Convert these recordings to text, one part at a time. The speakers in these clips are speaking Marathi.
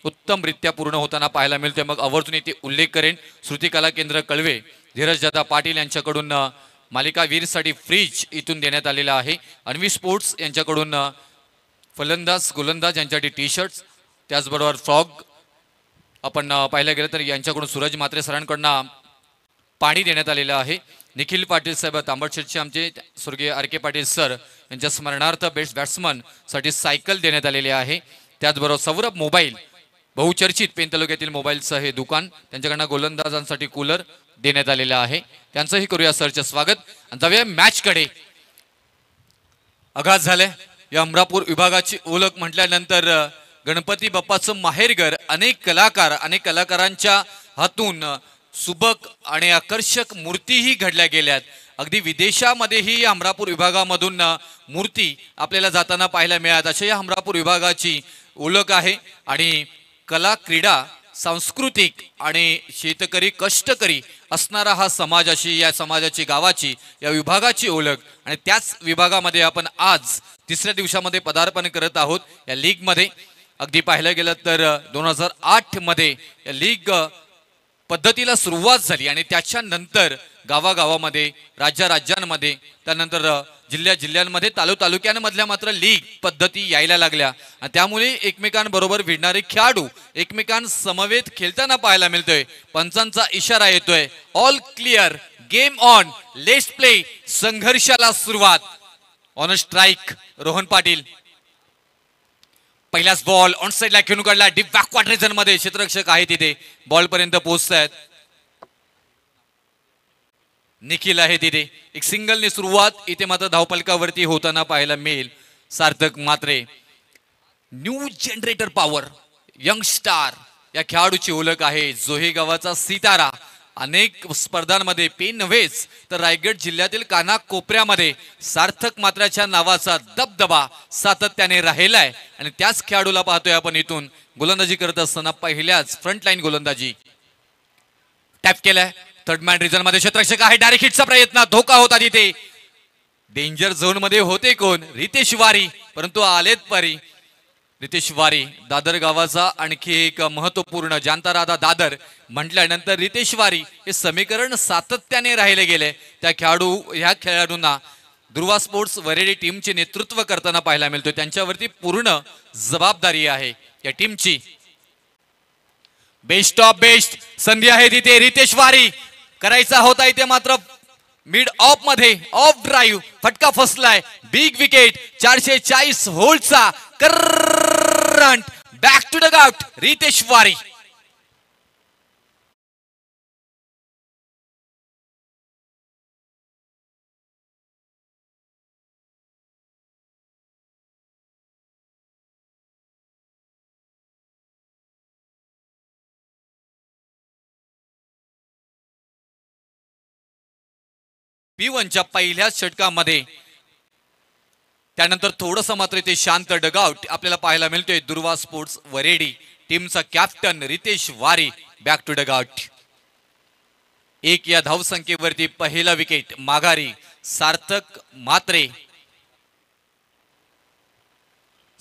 उत्तमरित्या पूर्ण होताना पाहायला मिळतोय। मग आवर्जून इथे उल्लेख करेन श्रुती कला केंद्र कळवे धीरजदादा पाटील यांच्याकडून मालिका वीरसाठी फ्रीज इथून देण्यात आलेला आहे। अन्वी स्पोर्ट्स यांच्याकडून फलंदाज गोलंदाज यांच्यासाठी टी शर्ट्स, त्याचबरोबर फ्रॉग आपण पाहायला गेलं तर यांच्याकडून सूरज म्हात्रे सरांकडून पाणी देण्यात आलेलं आहे। निखिल पाटील साहेब तांबडशेटचे आमचे स्वर्गीय आर के पाटील सर यांच्या स्मरणार्थ बेस्ट बॅट्समन साठी सायकल देण्यात आलेली आहे। त्याचबरोबर सौरभ मोबाईल बहुचर्चित पेन तालुक्यातील मोबाईलचं हे दुकान त्यांच्याकडून गोलंदाजांसाठी कूलर देण्यात आलेलं आहे। त्यांचंही करूया सरचे स्वागत आणि जाऊया मॅच कडे। आघात झाले या अमरापूर विभागाची ओळख म्हटल्यानंतर गणपती बाप्पाचं माहेरघर, अनेक कलाकार अनेक कलाकारांच्या हातून सुबक आणि आकर्षक मूर्तीही घडल्या गेल्यात। अगदी विदेशामध्येही अमरापूर विभागामधून मूर्ती आपल्याला जाताना पाहायला मिळतात। अशा या अमरापूर विभागाची ओळख आहे आणि कला क्रीडा सांस्कृतिक आणि शेतकरी कष्टकरी असणारा हा समाज, अशी या समाजाची गावाची या विभागाची ओळख। आणि त्याच विभागामध्ये आपण आज तिसऱ्या दिवसामध्ये पदार्पण करत आहोत। या लीग मध्ये अगदी पाहायला गेलं तर 2008 मध्ये या लीग पद्धतीला सुरुवात झाली आणि त्याच्यानंतर गावागावामध्ये राज्यांमध्ये त्यानंतर जिल्ह्यांमध्ये तालुक्यांमधल्या मात्र लीग पद्धती यायला लागल्या आणि त्यामुळे एकमेकांबरोबर भिडणारे खेळाडू एकमेकांसमवेत खेळताना पाहायला मिळतोय। पंचांचा इशारा येतोय all clear, game on, let's play. संघर्षाला सुरुवात। ऑन स्ट्राइक रोहन पाटील, पहिलाच बॉल ऑन साइडला खेळून काढला डीप बॅकवर्ड रिजन मध्ये, क्षेत्ररक्षक आहे तिथे बॉल पर्यंत पोहोचतायत। निखिल आहे तिथे, एक सिंगलने सुरुवात इथे मात्र धावपलकावरती होताना पाहायला मिळेल। Sarthak Mhatre new generator power young star या खेळाडूची ओळख आहे। जोहे गावाचा सितारा, अनेक स्पर्धांमध्ये पेन नव्हेच तर रायगड जिल्ह्यातील कानाकोपऱ्यामध्ये सार्थक म्हात्रेच्या नावाचा दबदबा सातत्याने राहिलाय आणि त्याच खेळाडूला पाहतोय आपण इथून गोलंदाजी करत असताना पहिल्याच फ्रंटलाईन गोलंदाजी टॅप केलाय। थर्ड मॅन रिजन मध्ये क्षेत्ररक्षक आहे, डायरेक्ट हिटचा प्रयत्न, धोका होता तिथे। डेंजर झोन मध्ये होते कोण? रितेश वारी, परंतु आलेत पारी। रितेश वारी दादर गावाचा आणखी एक महत्वपूर्ण जानता राधा दादर म्हटल्यानंतर रितेश वारी हे समीकरण सातत्याने राहिले गेले। त्या खेळाडूंना दुर्वा स्पोर्ट्स वरेडी टीमचे नेतृत्व करताना पाहायला मिळतोय। त्यांच्यावरती पूर्ण जबाबदारी आहे या टीमची। बेस्ट ऑफ बेस्ट संधी आहे तिथे, रितेश वारी करायचा होता इथे मात्र मिड ऑफ मध्ये ऑफ ड्राईव्ह फटका फसलाय। बिग विकेट 440 होल्डचा current back to the out Ritesh Wari. P1च्या पहिल्याच षटकामध्ये त्यानंतर थोडंसं मात्र ते शांत डगआउट आपल्याला पाहायला मिळतोय। दुर्वा स्पोर्ट्स वरेडी टीमचा कॅप्टन रितेश वारी बॅक टू डगआउट। एक या धावसंख्येवरती पहिला विकेट माघारी सार्थक म्हात्रे,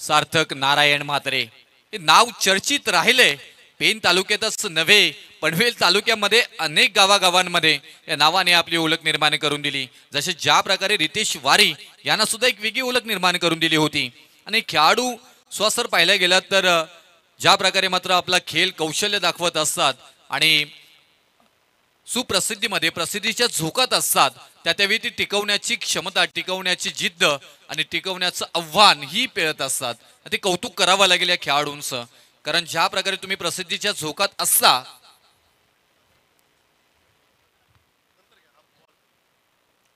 सार्थक नारायण म्हात्रे हे नाव चर्चित राहिले। पेन तालुक्यातच नव्हे पनवेल तालुक्यामध्ये अनेक गावागावांमध्ये या नावाने आपली ओळख निर्माण करून दिली। जसे ज्या प्रकारे रितेश वारी यांना सुद्धा एक वेगळी ओळख निर्माण करून दिली होती। आणि खेळाडू स्वसर पाहायला गेला तर ज्या प्रकारे मात्र आपला खेळ कौशल्य दाखवत असतात आणि सुप्रसिद्धीमध्ये प्रसिद्धीच्या झोकात असतात, त्यावेळी ती टिकवण्याची क्षमता, टिकवण्याची जिद्द आणि टिकवण्याचं आव्हान ही पेळत असतात। ते कौतुक करावं लागेल या खेळाडूंचं, कारण ज्या प्रकारे तुम्ही प्रसिद्धीच्या झोकात असता।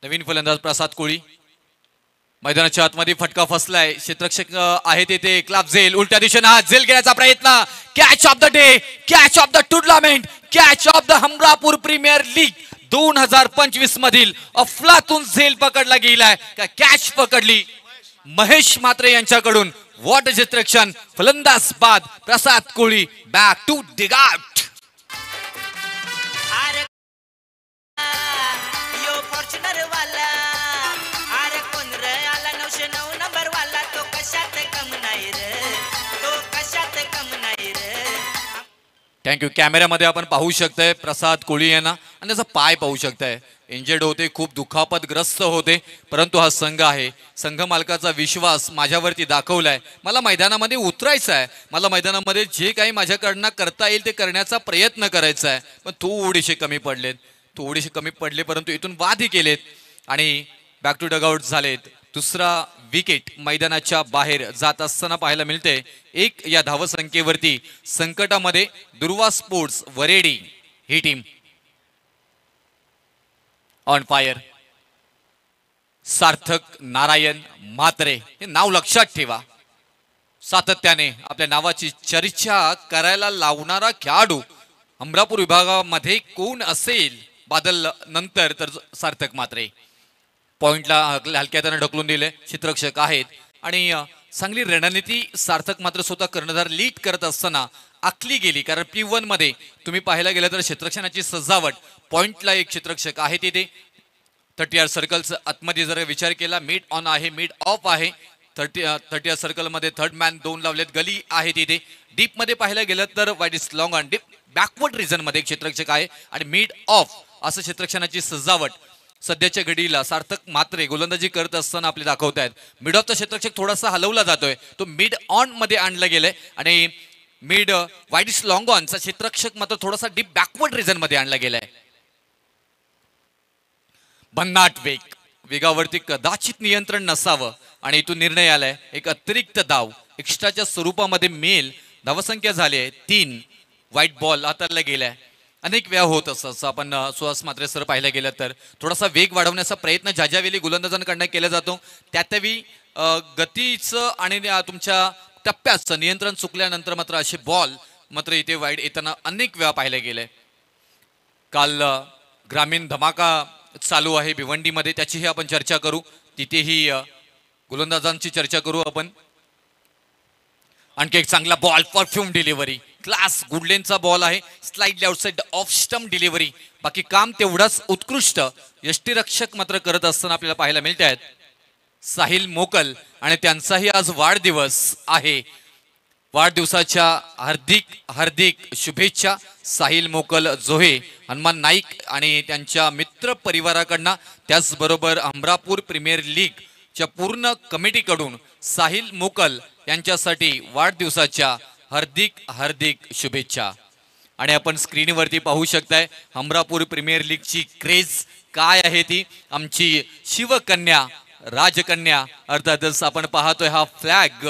नवीन फलंदाज प्रसाद कोळी मैदानाच्या आतमध्ये फटका फसलाय। क्षेत्ररक्षक आहे तिथे क्लाब झेल, उलट्या दिशेने हात झेल घेण्याचा प्रयत्न। Catch of the day, catch of the tournament, catch of the Hamrapur premier league 2025 मधील अफलातून झेल पकडला गेलाय। कॅच पकडली महेश म्हात्रे यांच्याकडून। व्हॉट क्षेत्ररक्षण, फलंदाज बाद Prasad Koli back to the out. Number वाला तो कशात कम नाही रे, तो कशात कम नाही रे। थँक्यू. कॅमेऱ्यामध्ये आपण पाहू शकताय प्रसाद कोळी यांना आणि त्याचा पाय पाहू शकताय. इंजर्ड होते, खूप दुखापतग्रस्त होते, परंतु हा संघ आहे. संघ मालकाचा विश्वास माझ्यावरती दाखवलाय. मला मैदानामध्ये उतरायचं आहे, मला मैदानामध्ये जे काही माझ्याकडनं करता येईल ते करण्याचा प्रयत्न करायचा आहे. पण थोडेसे कमी पडले, परंतु इथून वादही केलेत आणि बॅक टू डगआउट झालेत. दुसरा विकेट मैदानाच्या बाहेर जात असताना पाहायला मिळते. एक या धावसंख्येवरती संकटामध्ये दुर्वा स्पोर्ट्स वरेडी ही team on fire. Sarthak Narayan Mhatre हे नाव लक्षात ठेवा. सातत्याने आपल्या नावाची चर्चा करायला लावणारा खेळाडू अमरापूर विभागामध्ये कोण असेल बादल नंतर तर सार्थक म्हात्रे. पॉइंटला हलक्या हाताने ढकलून दिले, क्षेत्ररक्षक आहेत आणि चांगली रणनीती सार्थक मात्र स्वतः कर्णधार लीड करत असताना आखली गेली. कारण P1 मध्ये तुम्ही पाहायला गेलं तर क्षेत्ररक्षणाची सजावट, पॉइंटला एक क्षेत्ररक्षक आहे तिथे. 30 यार्ड सर्कलचा आतमध्ये जर विचार केला, मिड ऑन आहे, मिड ऑफ आहे. 30 यार्ड सर्कलमध्ये थर्ड मॅन 2 लावलेत, गली आहे तिथे. डीप मध्ये पाहायला गेलं तर वाईट is long on deep backward region मध्ये क्षेत्ररक्षक आहे आणि मिड ऑफ असं क्षेत्ररक्षणाची सजावट सध्याच्या घडीला सार्थक म्हात्रे गोलंदाजी करत असताना आपले दाखवत आहेत. मिड ऑफचा क्षेत्ररक्षक थोडासा हलवला जातोय, तो मिड ऑन मध्ये आणला गेलाय आणि मिड वाईट इज लॉंग ऑनचा क्षेत्ररक्षक मात्र थोडासा डीप बॅकवर्ड रिजन मध्ये आणला गेलाय. भन्नाट वेगावरती कदाचित नियंत्रण नसावं आणि इथून निर्णय आलाय. एक अतिरिक्त धाव एक्स्ट्राच्या स्वरूपामध्ये मेल. धावसंख्या झाली आहे 3. व्हाईट बॉल हाताळला गेलाय. अनेक वेळा होत असं आपण सुहास म्हात्रे सर पाहायला गेलं तर थोडासा वेग वाढवण्याचा प्रयत्न ज्यावेळी गोलंदाजांकडनं केला जातो त्यावेळी गतीचं आणि तुमच्या टप्प्याचं नियंत्रण चुकल्यानंतर मात्र असे बॉल मात्र इथे वाईड येताना अनेक वेळा पाहायला गेले. काल ग्रामीण धमाका चालू आहे भिवंडीमध्ये, त्याचीही आपण चर्चा करू. तिथेही गोलंदाजांची चर्चा करू आपण. आणखी एक चांगला बॉल, परफ्यूम डिलिव्हरी, क्लास गुडलेनचा बॉल आहे. Slightly outside off stump delivery. बाकी काम तेवढाच उत्कृष्ट यष्टीरक्षक मात्र करत असताना आपल्याला पाहायला मिळत आहेत. साहिल मोकल आणि त्यांचाही आज वाढदिवस आहे. वाढदिवसाच्या हार्दिक शुभेच्छा साहिल मोकल जोहे, हनुमान नाईक आणि त्यांच्या मित्र परिवाराकडनं, त्याचबरोबर अमरापूर प्रीमियर लीगच्या पूर्ण कमिटीकडून साहिल मोकल यांच्यासाठी वाढदिवसाच्या हार्दिक शुभेच्छा. आणि आपण स्क्रीनवरती पाहू शकताय अमरापूर प्रीमियर लीगची क्रेज काय आहे ती. आमची शिवकन्या राजकन्या अर्थातच आपण पाहतोय हा फ्लॅग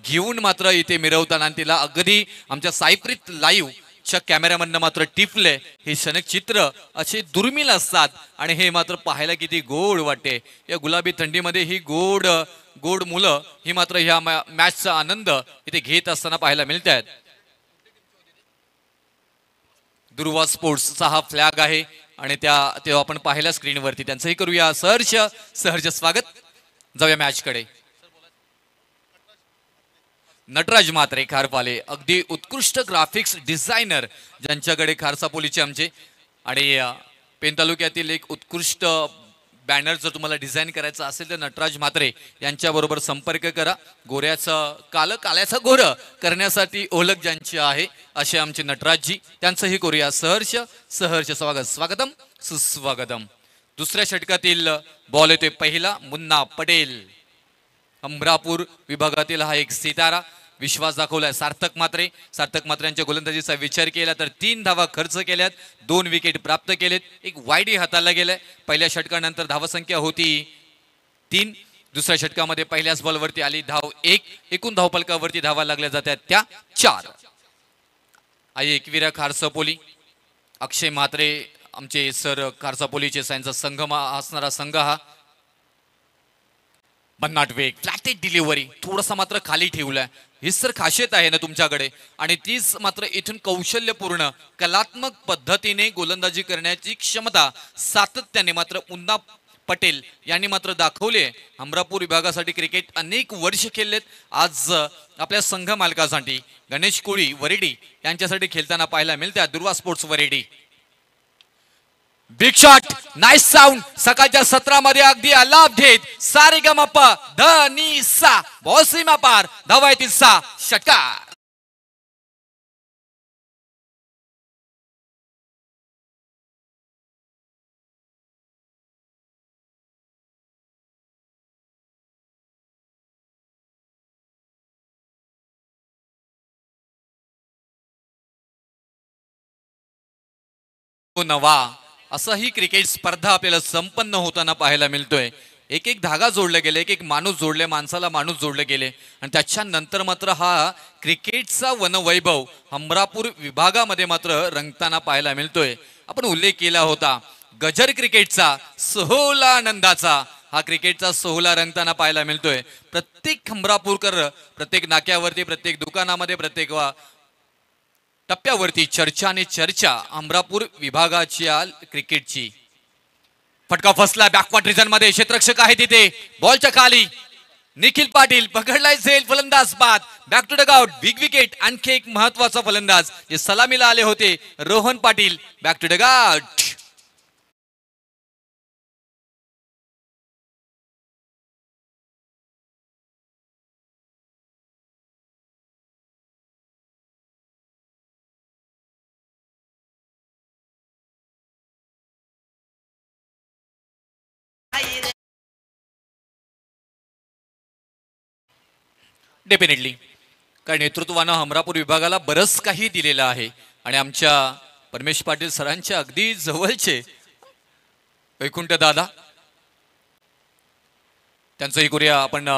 घेऊन मात्र इथे मिरवताना तिला अगदी आमच्या सायप्रीत लाईव्ह च्या कॅमेऱ्यामधनं मात्र टिपले. हे क्षणिक चित्र असे दुर्मिळ असतात आणि हे मात्र पाहायला किती गोड वाटते. या गुलाबी थंडीमध्ये ही गोड मुलं ही मात्र ह्या मॅचचा आनंद इथे घेत असताना पाहायला मिळत आहेत. दुर्वा स्पोर्ट्सचा हा फ्लॅग आहे आणि तेव्हा आपण पाहिला स्क्रीनवरती त्यांचंही करूया सहर्ष स्वागत. जाऊया मॅचकडे. नटराज म्हात्रे खारपाले, अगदी उत्कृष्ट ग्राफिक्स डिझायनर ज्यांच्याकडे खारसापोलीचे आमचे, आणि पेन तालुक्यातील एक उत्कृष्ट बॅनर जर तुम्हाला डिझाईन करायचा असेल तर नटराज म्हात्रे यांच्याबरोबर संपर्क करा. गोऱ्याचं काल्याचं गोरं करण्यासाठी ओळख ज्यांची आहे असे आमचे नटराजजी, त्यांचंही करूया सहर्ष स्वागतम सुस्वागतम. दुसऱ्या षटकातील बॉल येतोय पहिला. मुन्ना पटेल अमरापूर विभागातील हा एक सितारा, विश्वास दाखवलाय सार्थक म्हात्रेंच्या गोलंदाजीचा विचार केला तर 3 धावा खर्च केल्यात, 2 विकेट प्राप्त केलेत, एक वाईडही हाताळला गेलाय. पहिल्या षटकानंतर धावसंख्या होती 3. दुसऱ्या षटकामध्ये पहिल्याच बॉलवरती आली धाव 1. एकूण धावफलकावरती धावा लागल्या जातात त्या 4. एकविरा खारसापोली, अक्षय म्हात्रे आमचे सर खारसापोलीचे त्यांचा संघ असणारा संघ हा. भन्नाट वेग, फ्लॅटेड डिलिव्हरी, थोडासा मात्र खाली ठेवलाय. हीच तर खासियत आहे ना तुमच्याकडे आणि तीच मात्र इथून कौशल्यपूर्ण कलात्मक पद्धतीने गोलंदाजी करण्याची क्षमता सातत्याने मात्र मुन्ना पटेल यांनी मात्र दाखवले. अमरापूर विभागासाठी क्रिकेट अनेक वर्ष खेळलेत. आज आपल्या संघ मालकासाठी गणेश कोळी वरेडी यांच्यासाठी खेळताना पाहायला मिळतात. Durva sports Varedi. Big shot, nice sound, सकाळच्या सत्रामध्ये अगदी आलाप घेत सारेगमपा ध नि सा बॉसीमा पार धावा येतील 6. षटकार. तो नवा असाही क्रिकेट स्पर्धा आपल्याला संपन्न होताना पाहायला मिळतोय. एक एक धागा जोडले गेले, एक एक माणूस जोडले, माणसाला माणूस जोडले गेले आणि त्याच्यानंतर मात्र हा क्रिकेटचा वनवैभव हमरापूर विभागामध्ये मात्र रंगताना पाहायला मिळतोय. आपण उल्लेख केला होता गजर क्रिकेटचा सोहळा आनंदाचा, हा क्रिकेटचा सोहळा रंगताना पाहायला मिळतोय. प्रत्येक हमरापूरकर प्रत्येक नाक्यावरती, प्रत्येक दुकानामध्ये, प्रत्येक टप्प्यावरती चर्चा आणि चर्चा अमरापूर विभागाच्या क्रिकेटची. फटका फसला बॅकवर्ड रिजन मध्ये, क्षेत्ररक्षक आहे तिथे, बॉलच्या खाली निखिल पाटील पकडलाय झेल, फलंदाज बाद, back to dugout, big wicket. आणखी एक महत्वाचा फलंदाज जे सलामीला आले होते Rohan Patil, back to dugout. Definitely कारण नेतृत्वानं हमरापूर विभागाला बरंच काही दिलेलं आहे आणि आमच्या परमेश पाटील सरांच्या अगदी जवळचे वैकुंठ दादा, त्यांचंही करूया आपण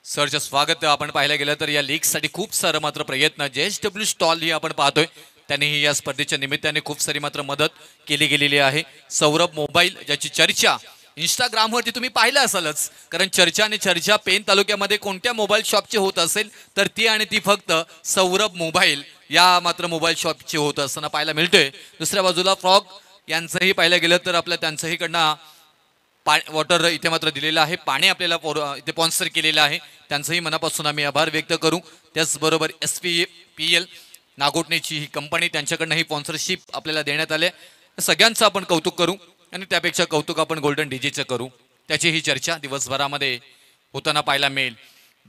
सरचं स्वागत. आपण पाहायला गेलं तर या लीगसाठी खूप सारं मात्र प्रयत्न JSW स्टॉल ही आपण पाहतोय, त्यांनीही या स्पर्धेच्या निमित्ताने खूप सारी मात्र मदत केली गेलेली आहे. सौरभ मोबाईल ज्याची चर्चा इंस्टाग्रामवरती तुम्ही पाहिलं असालच, कारण चर्चा आणि चर्चा पेन तालुक्यामध्ये कोणत्या मोबाईल शॉपची होत असेल तर ती आणि ती फक्त सौरभ मोबाईल या मात्र मोबाईल शॉपची होत असताना पाहायला मिळतोय. दुसऱ्या बाजूला फ्रॉग यांचंही पाहायला गेलं तर आपल्या त्यांचंही कडनं वॉटर इथे मात्र दिलेलं आहे, पाणी आपल्याला इथे स्पॉन्सर केलेलं आहे, त्यांचंही मनापासून आम्ही आभार व्यक्त करू. त्याचबरोबर SPPL नागोटणेची ही कंपनी, त्यांच्याकडनं ही स्पॉन्सरशिप आपल्याला देण्यात आले. सगळ्यांचं आपण कौतुक करू आणि त्यापेक्षा कौतुक आपण गोल्डन डीजेचं करू. त्याची ही चर्चा दिवसभरामध्ये होताना पाहायला मिळेल.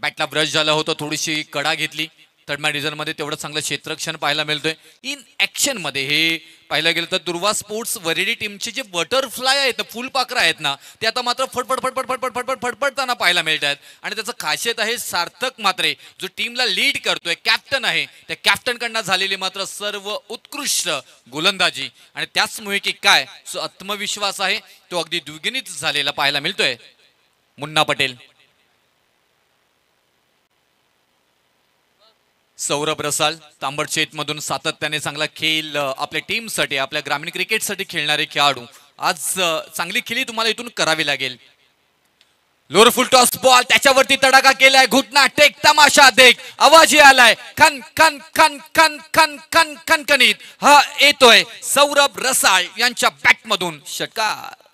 बॅटला ब्रश झालं होतं, थोडीशी कडा घेतली, थर्ड मॅन मध्ये तेवढं चांगलं क्षेत्ररक्षण पाहायला मिळतोय. इन ऍक्शन मध्ये हे पाहायला गेलं तर दुर्वा स्पोर्ट्स वरेडी टीमचे जे बटरफ्लाय आहेत, फुलपाखरं आहेत ना, ते आता मात्र फडफड फडफड फडफड फडफड फडफडताना पाहायला मिळत आहेत. आणि त्याचं खासियत आहे सार्थक मात्रे जो टीमला लीड करतोय, कॅप्टन आहे, त्या कॅप्टन कडनं झालेली मात्र सर्व उत्कृष्ट गोलंदाजी आणि त्याचमुळे की काय जो आत्मविश्वास आहे तो अगदी द्विगुणित झालेला पाहायला मिळतोय. मुन्ना पटेल, सौरभ रसाल तांबडशेत मधून सातत्याने चांगला खेळ आपल्या टीमसाठी, आपल्या ग्रामीण क्रिकेटसाठी खेळणारे खेळाडू, आज चांगली खेळी तुम्हाला इथून करावी लागेल. लोअर फुल टॉस बॉल, त्याच्यावरती तडाखा केलाय, घुटना टेक, तमाशा देख, आवाजही आलाय, खन खन खन खन खन खन खनखनीत हा येतोय सौरभ रसाळ यांच्या बॅट मधून षटकार.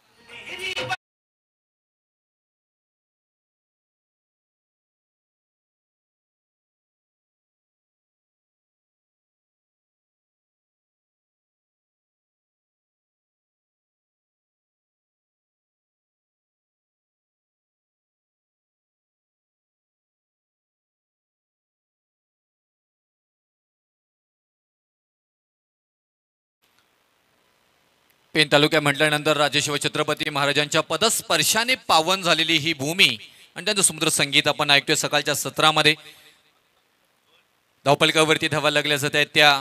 पेन तालुक्या म्हटल्यानंतर राजेश्वर छत्रपती महाराजांच्या पदस्पर्शाने पावन झालेली ही भूमी आणि त्यांचं सुंदर संगीत आपण ऐकतोय. सकाळच्या सत्रामध्ये धावपलकावरती धावा लागल्या जात आहेत, त्या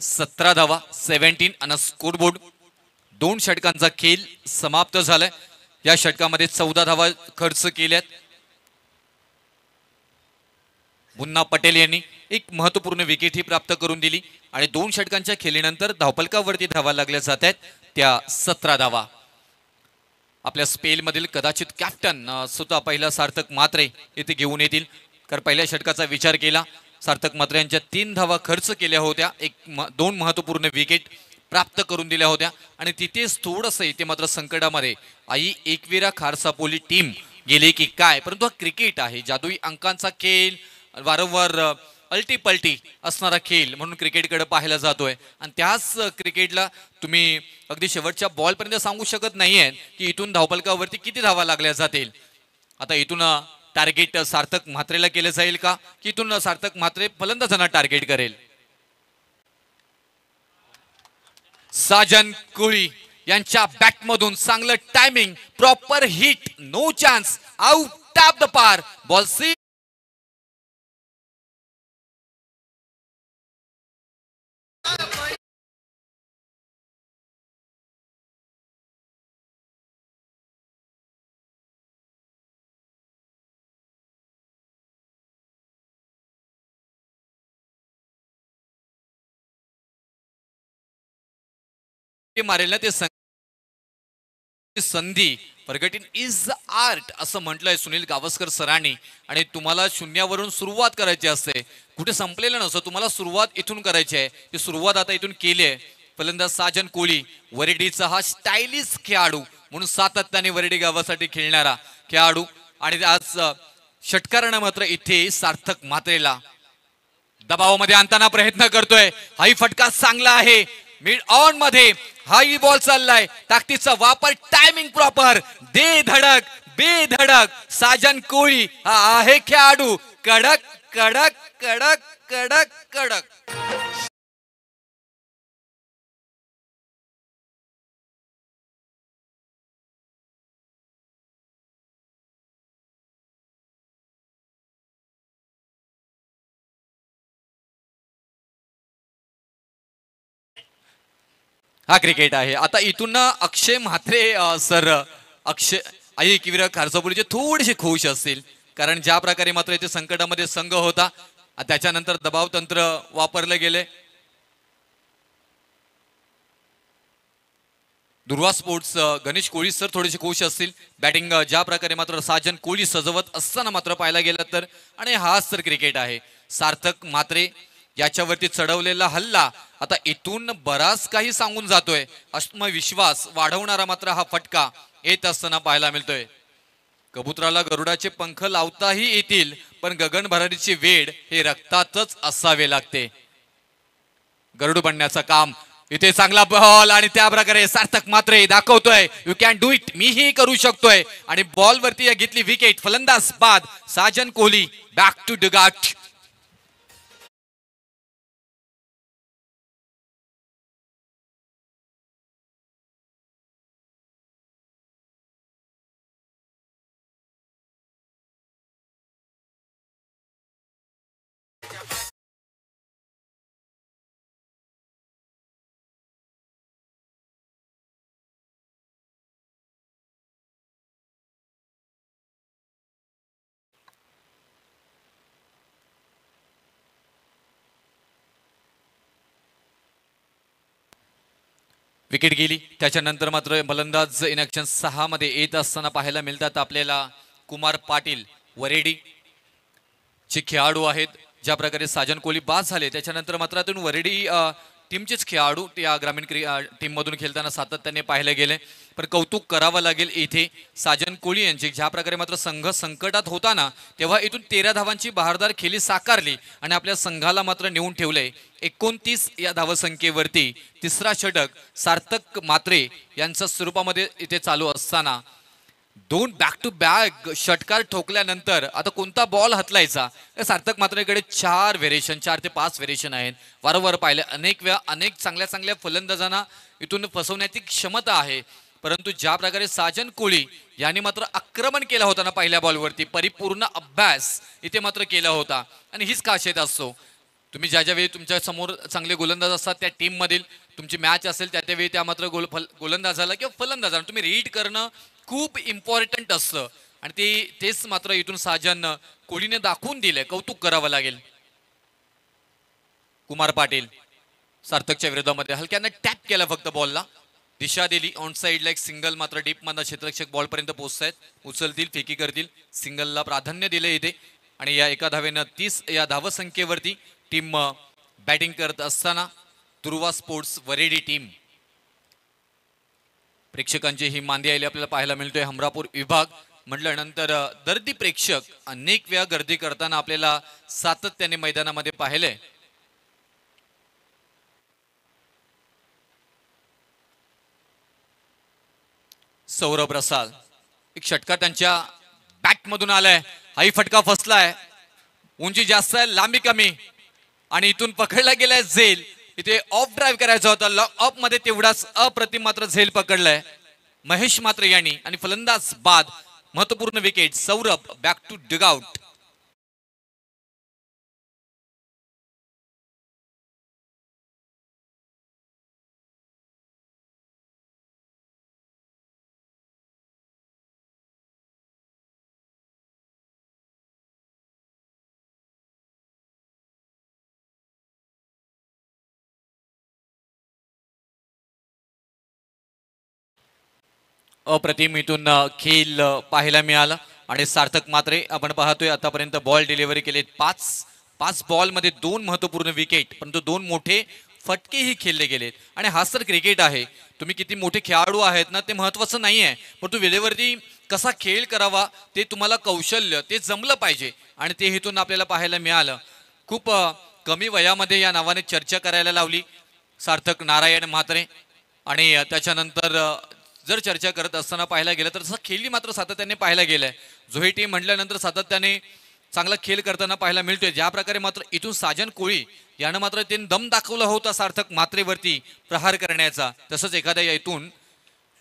17 धावा 17 आणि स्कोरबोर्ड. 2 षटकांचा खेळ समाप्त झालाय. या षटकामध्ये 14 धावा खर्च केल्यात. मुन्ना पटेल यांनी एक महत्वपूर्ण विकेट ही प्राप्त करून दिली आणि 2 षटकांच्या खेळीनंतर धावपलकावरती धावा लागल्या जात आहेत, त्या 17 धावा. आपल्या स्पेल मधील कदाचित कॅप्टन स्वतः पहिला सार्थक मात्रे इथे घेऊन येतील, कारण पहिल्या षटकाचा विचार केला सार्थक मात्रे यांच्या 3 धावा खर्च केल्या होत्या, 2 महत्वपूर्ण विकेट प्राप्त करून दिल्या होत्या आणि तिथेच थोडंसं इथे मात्र संकटामध्ये आई एकविरा खारसापोली टीम गेली की काय. परंतु हा क्रिकेट आहे, जादुई अंकांचा खेळ, वारंवार अल्टीपल्टी असणारा खेळ म्हणून क्रिकेटकडे पाहायला जातोय आणि त्याच क्रिकेटला तुम्ही अगदी शेवटच्या बॉलपर्यंत सांगू शकत नाहीये की इथून धावपलकावरती किती धावा लागल्या जातील. आता इथून टार्गेट सार्थक म्हात्रेला केलं जाईल का, की इथून सार्थक म्हात्रे फलंदाजांना टार्गेट करेल. साजन कोळी यांच्या बॅटमधून चांगलं timing, proper hit, no chance, out of the park, ball मारेल ना ते संधी प्रगतीन इज द आर्ट असं म्हटलंय सुनील गावस्कर सरांनी. आणि तुम्हाला शून्यावरून सुरुवात करायची असते, कुठे संपलेलं नसतं, तुम्हाला सुरुवात इथून करायची आहे. ती सुरुवात आता इथून केली आहे. फलंदाज साजन कोळी वरडीचा हा स्टायलिश खेळाडू म्हणून सातत्याने वरडी गावासाठी खेळणारा खेळाडू. आणि आज षटकारानं मात्र इथे सार्थक मात्रेला दबावामध्ये आणताना प्रयत्न करतोय. हाही फटका चांगला आहे. मिड ऑन मध्ये हाई बॉल चाललाय, ताकदीचा वापर, टायमिंग प्रॉपर, दे धडक बेधडक. साजन कोळी हा आहे खेळाडू कडक कडक कडक कडक कडक. हा क्रिकेट आहे. आता इथून ना अक्षय म्हात्रे सर, अक्षय आई किवीर खारसापुरीचे थोडेसे खुश असतील, कारण ज्या प्रकारे मात्र इथे संकटामध्ये संघ होता, त्याच्यानंतर दबाव तंत्र वापरले गेले. दुर्वा स्पोर्ट्स गणेश कोळी सर थोडेसे खुश असतील. बॅटिंग ज्या प्रकारे मात्र साजन कोळी सजवत असताना मात्र पाहायला गेलं तर, आणि हाच तर क्रिकेट आहे. सार्थक मात्रे याच्यावरती चढवलेला हल्ला आता इथून बराच काही सांगून जातोय. आत्मविश्वास वाढवणारा मात्र हा फटका येत असताना पाहायला मिळतोय. कबुतराला गरुडाचे पंख लावताही येतील, पण गगन भरारीची वेळ हे रक्तातच असावे लागते. गरुड बनण्याचं काम इथे चांगला बॉल, आणि त्या प्रकारे सार्थक मात्रे दाखवतोय यू कॅन डू इट, मीही करू शकतोय. आणि बॉल वरती घेतली विकेट. फलंदाज बाद Sajan Kohli back to dugout. Wicket गेली. त्याच्यानंतर मात्र फलंदाज इन ॲक्शन 6 मध्ये येत असताना पाहायला मिळतात आपल्याला कुमार पाटील वरेडी चे खेळाडू आहेत. ज्या प्रकारे साजन कोहली बाद झाले त्याच्यानंतर मात्र वरेडी टीमचेच खेळाडू या ग्रामीण टीम मधून खेळताना सातत्याने पाहिले गेले. पण कौतुक करावं लागेल इथे साजन कोहली यांचे, ज्या प्रकारे मात्र संघ संकटात होताना तेव्हा इथून 13 धावांची बहारदार खेळी साकारली आणि आपल्या संघाला मात्र नेऊन ठेवले 29 या धावसंख्येवरती. तिसरा षटक सार्थक मात्रे यांच्या स्वरूपामध्ये इथे चालू असताना दोन बॅक टू बॅक षटकार ठोकल्यानंतर आता कोणता बॉल हतलायचा. सार्थक मात्रेकडे 4 व्हेरिएशन, 4 ते 5 व्हेरिएशन आहेत. वारंवार पाहिले अनेक वेळा अनेक चांगल्या चांगल्या फलंदाजांना इथून फसवण्याची क्षमता आहे. परंतु ज्या प्रकारे साजन कोहली यांनी मात्र आक्रमण केला होता ना पहिल्या बॉलवरती, परिपूर्ण अभ्यास इथे मात्र केला होता. आणि हीच खासियत असतो, तुम्ही ज्या ज्यावेळी तुमच्या समोर चांगले गोलंदाज असतात त्या टीम मधील तुमची मॅच असेल त्या त्यावेळी त्या मात्र गोलंदाजाला किंवा फलंदाजाला तुम्ही रीड करणं खूप इम्पॉर्टंट असतं. आणि तेच मात्र इथून साजन कोहलीने दाखवून दिले, कौतुक करावं लागेल. कुमार पाटील सार्थकच्या विरोधामध्ये हलक्यानं टॅप केला फक्त बॉलला, दिशा दिली ऑन साईडला एक सिंगल. मात्र डीप मधनं क्षेत्ररक्षक बॉल पर्यंत पोहोचतायत, उचलतील फेकी करतील, सिंगलला प्राधान्य दिले इथे. आणि या एका धावेनं 30 या धावसंख्येवरती टीम बॅटिंग करत असताना दुर्वा स्पोर्ट्स वरेडी टीम प्रेक्षकांची ही मांदी आलेली आपल्याला पाहायला मिळतोय. हमरापूर विभाग म्हटल्यानंतर दर्दी प्रेक्षक अनेक वेळा गर्दी करताना आपल्याला सातत्याने मैदानामध्ये पाहिले. सौरभ रसाल एक षटकार त्यांच्या बॅट मधून आलाय, हाही फटका फसलाय. उंची जास्त आहे, लांबी कमी, आणि इथून पकडला गेलाय झेल. इथे ऑफ ड्राईव्ह करायचा होता, लॉक ऑफ मध्ये तेवढाच अप्रतिम मात्र झेल पकडलाय महेश मात्र यांनी. आणि फलंदाज बाद, महत्वपूर्ण wicket. Saurabh back to dugout. अप्रतिम इथून खेळ पाहायला मिळाला आणि सार्थक मात्रे आपण पाहतोय आतापर्यंत बॉल डिलिव्हरी केलेत पाच पाच बॉल मध्ये दोन महत्वपूर्ण विकेट, परंतु दोन मोठे फटकेही खेळले गेलेत. आणि हाच तर क्रिकेट आहे. तुम्ही किती मोठे खेळाडू आहेत ना ते महत्वाचं नाही आहे, परंतु वेळेवरती कसा खेळ करावा ते तुम्हाला कौशल्य ते जमलं पाहिजे आणि ते हेतून आपल्याला पाहायला मिळालं. खूप कमी वयामध्ये या नावाने चर्चा करायला लावली सार्थक नारायण म्हात्रे. आणि त्याच्यानंतर जर चर्चा करत असताना पाहायला गेलं तर तसं खेळली मात्र सातत्याने पाहायला गेलंय. जोही टीम म्हटल्यानंतर सातत्याने चांगला खेळ करताना पाहायला मिळतोय. ज्या प्रकारे मात्र इथून साजन कोळी यानं मात्र त्यांनी दम दाखवला होता सार्थक मात्रेवरती प्रहार करण्याचा, तसंच एखाद्या इथून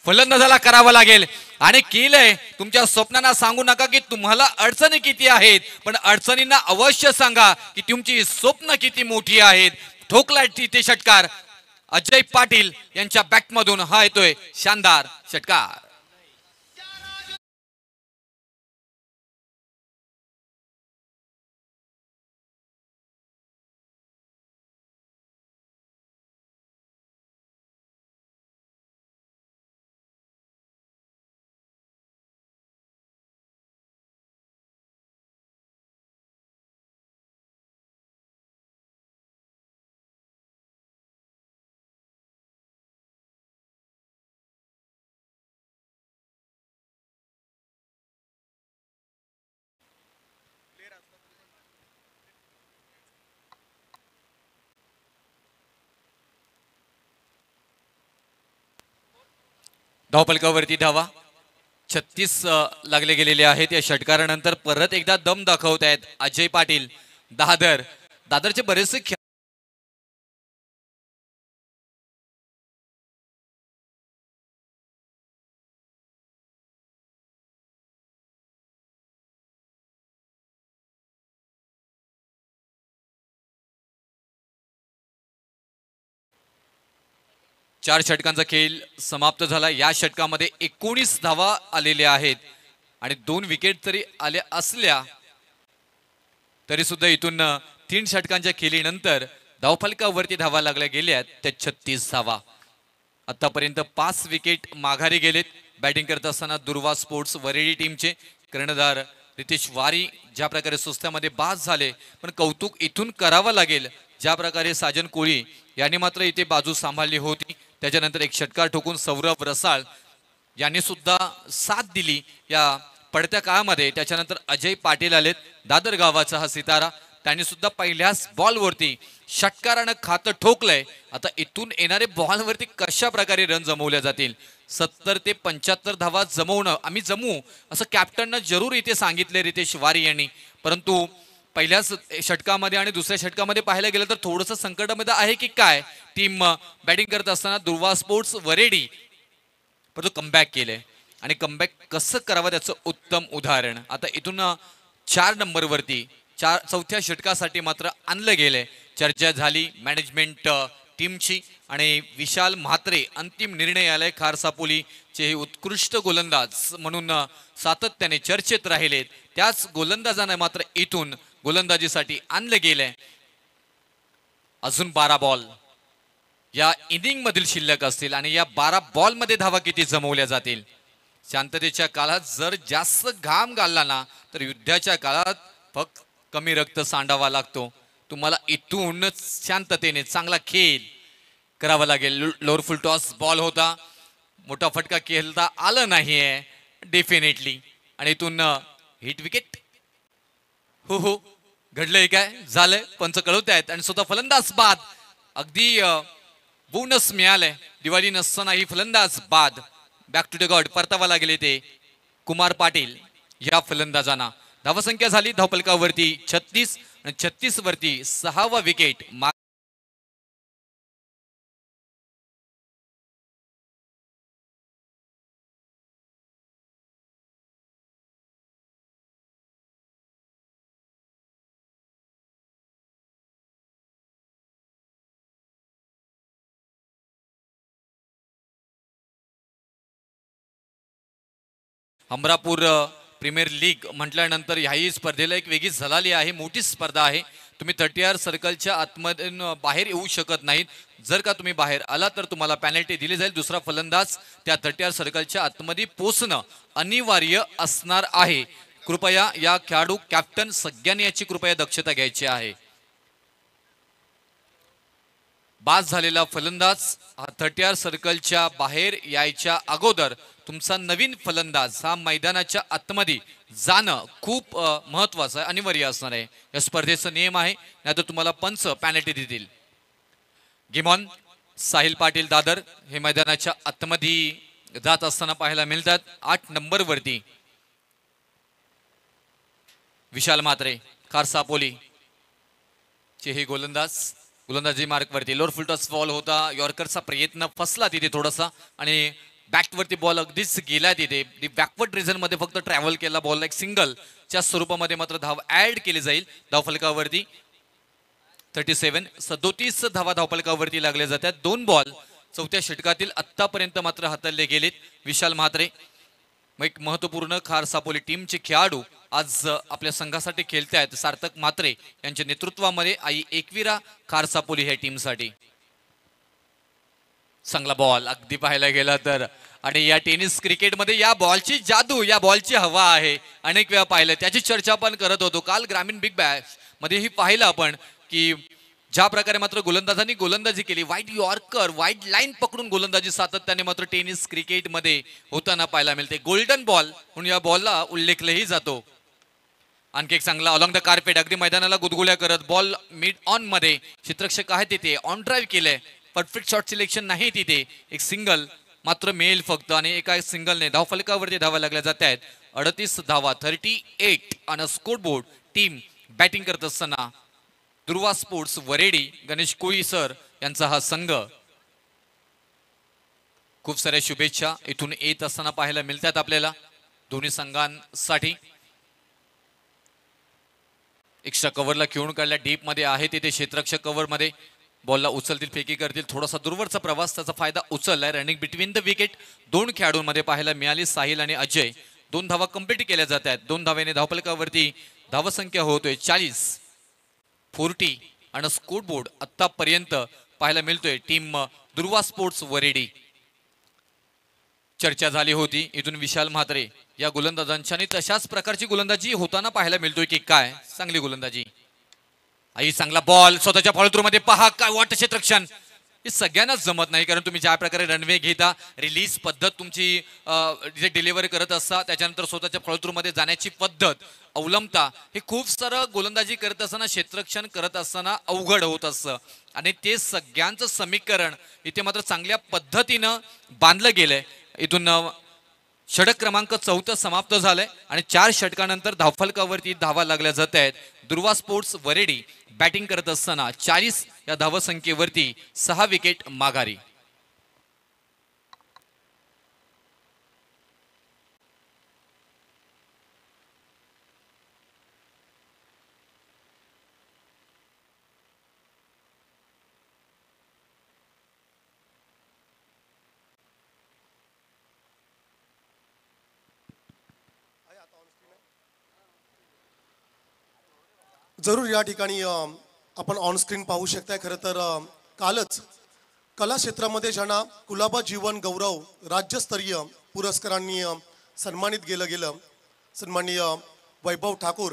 फलंदाजाला करावं लागेल आणि केलंय. तुमच्या स्वप्नांना सांगू नका की तुम्हाला अडचणी किती आहेत, पण अडचणींना अवश्य सांगा की तुमची स्वप्न किती मोठी आहेत. ठोकला तिथे षटकार अजय पाटील यांच्या बॅटमधून हा येतोय शानदार षटकार. धावपलकावरती धावा 36 लागले गेलेले आहेत. या षटकारानंतर परत एकदा दम दाखवत आहेत अजय पाटील. दादरचे बरेचसे 4 षटकांचा खेळ समाप्त झाला. या षटकामध्ये 19 धावा आलेल्या आहेत आणि 2 विकेट तरी आल्या असल्या तरी सुद्धा इथून 3 षटकांच्या खेळीनंतर धावफलकावरती धावा लागल्या गेल्या त्या 36 धावा. आतापर्यंत 5 विकेट माघारी गेलेत. बॅटिंग करत असताना दुर्वा स्पोर्ट्स वरेडी टीमचे कर्णधार रितेश वारी ज्या प्रकारे सुस्त्यामध्ये बाद झाले, पण कौतुक इथून करावं लागेल ज्या प्रकारे साजन कोळी यांनी मात्र इथे बाजू सांभाळली होती. त्याच्यानंतर एक षटकार ठोकून सौरभ रसाळ यांनी सुद्धा साथ दिली या पडत्या काळामध्ये. त्याच्यानंतर अजय पाटील आलेत, दादर गावाचा हा सितारा, त्यांनी सुद्धा पहिल्याच बॉलवरती षटकारानं खातं ठोकलंय. आता इथून येणारे बॉलवरती कशा प्रकारे रन जमवल्या जातील. 70 ते 75 धावा जमवणं आम्ही जमू असं कॅप्टननं जरूर इथे सांगितले रितेश वारी यांनी, परंतु पहिल्याच षटकामध्ये आणि दुसऱ्या षटकामध्ये पाहायला गेलं तर थोडंसं संकटामध्ये आहे की काय टीम बॅटिंग करत असताना दुर्वा स्पोर्ट्स वरेडी, परंतु कमबॅक केलंय आणि कमबॅक कसं करावं त्याचं उत्तम उदाहरण आता इथून 4 नंबरवरती चौथ्या षटकासाठी मात्र आणलं गेलंय. चर्चा झाली मॅनेजमेंट टीमची आणि विशाल म्हात्रे अंतिम निर्णय आलाय. खारसापोलीचे हे उत्कृष्ट गोलंदाज म्हणून सातत्याने चर्चेत राहिलेत. त्याच गोलंदाजाने मात्र इथून गोलंदाजीसाठी आणलं गेलंय. अजून 12 बॉल या इनिंग मधील शिल्लक असतील आणि या 12 बॉल मध्ये धावा किती जमवल्या जातील. शांततेच्या काळात जर जास्त घाम घालला ना तर युद्धाच्या काळात फक्त कमी रक्त सांडावा लागतो. तुम्हाला इथूनच शांततेने चांगला खेळ करावा लागेल. लोअर फुल टॉस बॉल होता, मोठा फटका खेळता आलं नाहीये डेफिनेटली आणि इथून हिट विकेट. हो घडलंय काय झालंय पंच कळवत आहेत आणि स्वतः फलंदाज बाद. अगदी बोनस मिळालंय. दिवाळी नसतानाही फलंदाज बाद. बॅक टू द गॉड परतावा लागले ते कुमार पाटील या फलंदाजांना. धावसंख्या झाली धावपलकावरती 36 आणि 36 वरती 6वा विकेट. अमरापूर प्रीमियर लीग म्हटल्यानंतर ह्याही स्पर्धेला एक वेगळी झलाली आहे. मोठी स्पर्धा आहे. तुम्ही 30 सर्कलच्या आतमध्ये बाहेर येऊ शकत नाहीत. जर का तुम्ही बाहेर आला तर तुम्हाला पेनल्टी दिली जाईल. दुसरा फलंदाज त्या 30 सर्कलच्या आतमध्ये पोहोचणं अनिवार्य असणार आहे. कृपया या खेळाडू कॅप्टन सगळ्यांनी याची कृपया दक्षता घ्यायची आहे. बाद झालेला फलंदाज 30 सर्कलच्या बाहेर यायच्या अगोदर तुमचा नवीन फलंदाज हा मैदानाच्या आतमध्ये जाणं खूप महत्वाचं आहे, अनिवार्य असणार आहे. या स्पर्धेचा नियम आहे, नाहीतर तुम्हाला पंच पेनल्टी देतील. गेमॉन साहिल पाटील दादर हे मैदानाच्या आतमध्ये जात असताना पाहायला मिळतात. 8 नंबर वरती विशाल मात्रे खारसापोली चे हे गोलंदाजी मार्क वरती. लोअर फुलटॉस बॉल होता, यॉर्करचा प्रयत्न फसला तिथे थोडासा आणि बॅटवरती बॉल अगदीच गेला तिथे. बॅकवर्ड रिजन मध्ये फक्त ट्रॅव्हल केला बॉल, एक सिंगलच्या स्वरूपामध्ये मात्र धाव ऍड केली जाईल धावफलकावरती. 37 धावा धावफलकावरती लागल्या जातात. 2 बॉल चौथ्या षटकातील आतापर्यंत मात्र हाताळले गेलेत. विशाल म्हात्रे एक महत्वपूर्ण खार सापोली टीमचे खेळाडू आज आपल्या संघासाठी खेळतायत. सार्थक म्हात्रे यांच्या नेतृत्वामध्ये आई एकविरा खार सापोली ह्या टीमसाठी. चांगला बॉल अगदी पाहायला गेला तर. आणि या टेनिस क्रिकेटमध्ये या बॉलची जादू, या बॉलची हवा आहे. अनेक वेळा पाहिलं, त्याची चर्चा आपण करत होतो. काल ग्रामीण बिग बॅश मध्ये ही पाहिलं आपण की ज्या प्रकारे मात्र गोलंदाजांनी गोलंदाजी केली, वाईट यॉर्कर वाईट लाईन पकडून गोलंदाजी सातत्याने मात्र टेनिस क्रिकेटमध्ये होताना पाहायला मिळते. गोल्डन बॉल म्हणून या बॉलला उल्लेखलंही जातो. आणखी एक चांगला अलॉंग द कार्पेट अगदी मैदानाला गुदगुल्या करत बॉल मिड ऑन मध्ये क्षेत्ररक्षक आहे तिथे ऑन ड्राईव्ह केलंय. परफेक्ट शॉट सिलेक्शन नाही तिथे. एक सिंगल मात्र मिळेल फक्त आणि एका सिंगलने धावफलकावरती धावा लागल्या जात आहेत. 38 धावा 38 on a score board. Team batting करत असताना दुर्वा स्पोर्ट्स वरेडी गणेश कोळी सर यांचा हा संघ. खूप साऱ्या शुभेच्छा इथून येत असताना पाहायला मिळतात आपल्याला दोन्ही संघांसाठी. एक्स्ट्रा कव्हरला खेळून काढल्या, डीप मध्ये आहे तिथे क्षेत्ररक्षक कव्हर मध्ये बॉलला उचलतील, फेकी करतील. थोडासा दूरवरचा प्रवास त्याचा फायदा उचललाय. रनिंग बिटवीन द विकेट 2 खेळाडूंमध्ये पाहायला मिळाली, साहिल आणि अजय. 2 धावा कंप्लीट केल्या जात आहेत. 2 धावेने धावफलकावरती धावसंख्या होतोय 40 आणि स्कोर बोर्ड आतापर्यंत पाहायला मिळतोय टीम दुर्वा स्पोर्ट्स वरेडी. चर्चा झाली होती इथून विशाल म्हात्रे या गोलंदाजांच्या आणि तशाच प्रकारची गोलंदाजी होताना पाहायला मिळतोय की काय. चांगली गोलंदाजी. आई चांगला बॉल स्वतःच्या फॉलोथ्रू मध्ये पहा, काय वाटतं क्षेत्ररक्षण. हे सगळ्यांनाच जमत नाही, कारण तुम्ही ज्या प्रकारे रनवे घेता, रिलीज पद्धत तुमची जे डिलिव्हरी करत असता, त्याच्यानंतर स्वतःच्या फॉलोथ्रू मध्ये जाण्याची पद्धत अवलंबता, हे खूप सारं गोलंदाजी करत असताना क्षेत्ररक्षण करत असताना अवघड होत असतं. आणि ते सगळ्यांचं समीकरण इथे मात्र चांगल्या पद्धतीनं बांधलं गेलंय. इथून षटक क्रमांक 4 समाप्त झालंय आणि 4 षटकानंतर धावफलकावरती धावा लागल्या जात आहेत. दुर्वा स्पोर्ट्स वरेडी बॅटिंग करत असताना 40 या धावसंख्येवरती 6 विकेट माघारी. जरूर या ठिकाणी आपण ऑन स्क्रीन पाहू शकताय. खरं तर कालच कला क्षेत्रामध्ये ज्यांना कुलाबा जीवन गौरव राज्यस्तरीय पुरस्कारांनी सन्मानित गेलं सन्माननीय वैभव ठाकूर.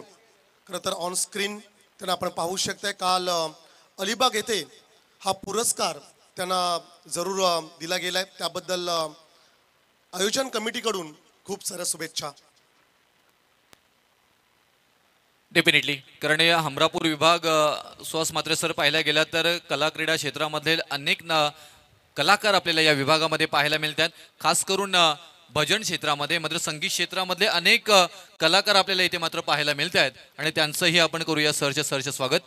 खरं तर ऑन स्क्रीन त्यांना आपण पाहू शकताय. काल अलिबाग येथे हा पुरस्कार त्यांना जरूर दिला गेलाय. त्याबद्दल आयोजन कमिटीकडून खूप साऱ्या शुभेच्छा. डेफिनेटली, कारण या हमरापूर विभाग सुहास म्हात्रे सर पाहायला गेला तर कला क्रीडा क्षेत्रामधले अनेक कलाकार आपल्याला या विभागामध्ये पाहायला मिळतात. खास करून भजन क्षेत्रामध्ये मात्र संगीत क्षेत्रामधले अनेक कलाकार आपल्याला इथे मात्र पाहायला मिळत आहेत आणि त्यांचंही आपण करूया सरचे स्वागत.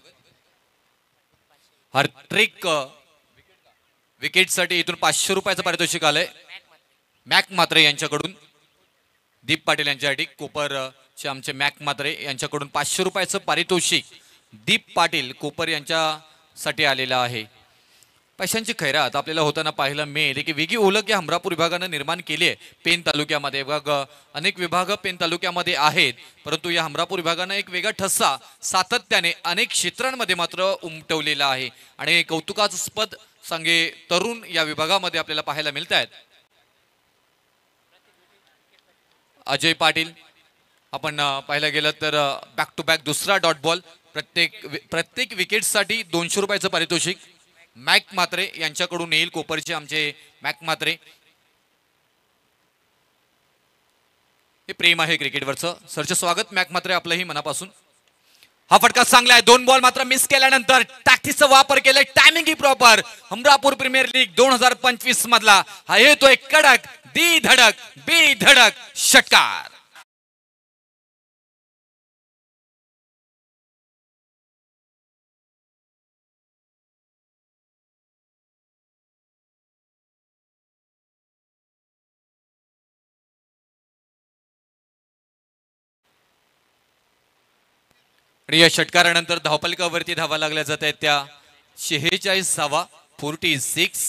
हॅट्रिक विकेटसाठी इथून 500 रुपयाचं पारितोषिक आलंय मॅक म्हात्रे यांच्याकडून. दीप पाटील यांच्यासाठी कोपरचे आमचे मॅक म्हात्रे यांच्याकडून 500 रुपयाचं पारितोषिक दीप पाटील कोपर यांच्यासाठी आलेलं आहे. पैशांची खैरात आपल्याला होताना पाहायला मिळेल की वेगळी ओळख या हमरापूर विभागानं निर्माण केली आहे पेन तालुक्यामध्ये. अनेक विभाग पेन तालुक्यामध्ये आहेत, परंतु या हमरापूर विभागानं एक वेगळा ठसा सातत्याने अनेक क्षेत्रांमध्ये मात्र उमटवलेला आहे आणि कौतुकास्पद सांगे तरुण या विभागामध्ये आपल्याला पाहायला मिळत आहेत. अजय पाटील आपण पाहायला गेलं तर बॅक टू बॅक दुसरा डॉट बॉल. प्रत्येक विकेटसाठी 200 रुपयाचं पारितोषिक मॅक मात्रे यांच्याकडून येईल. कोपरचे आमचे मॅक मात्रे. हे प्रेम आहे क्रिकेटवरचं. सरचं स्वागत मॅक मात्रे आपलंही मनापासून. हा फटका चांगला आहे. 2 बॉल मात्र मिस केल्यानंतर टॅक्टिसचा वापर केलाय. टायमिंग ही प्रॉपर. हमरापूर प्रीमियर लीग 2025 मधला हा येतोय कडक दी धडक बी धडक षटकार. आणि या षटकारानंतर धावपलकावरती धावा लागल्या जात आहेत त्या 46 46.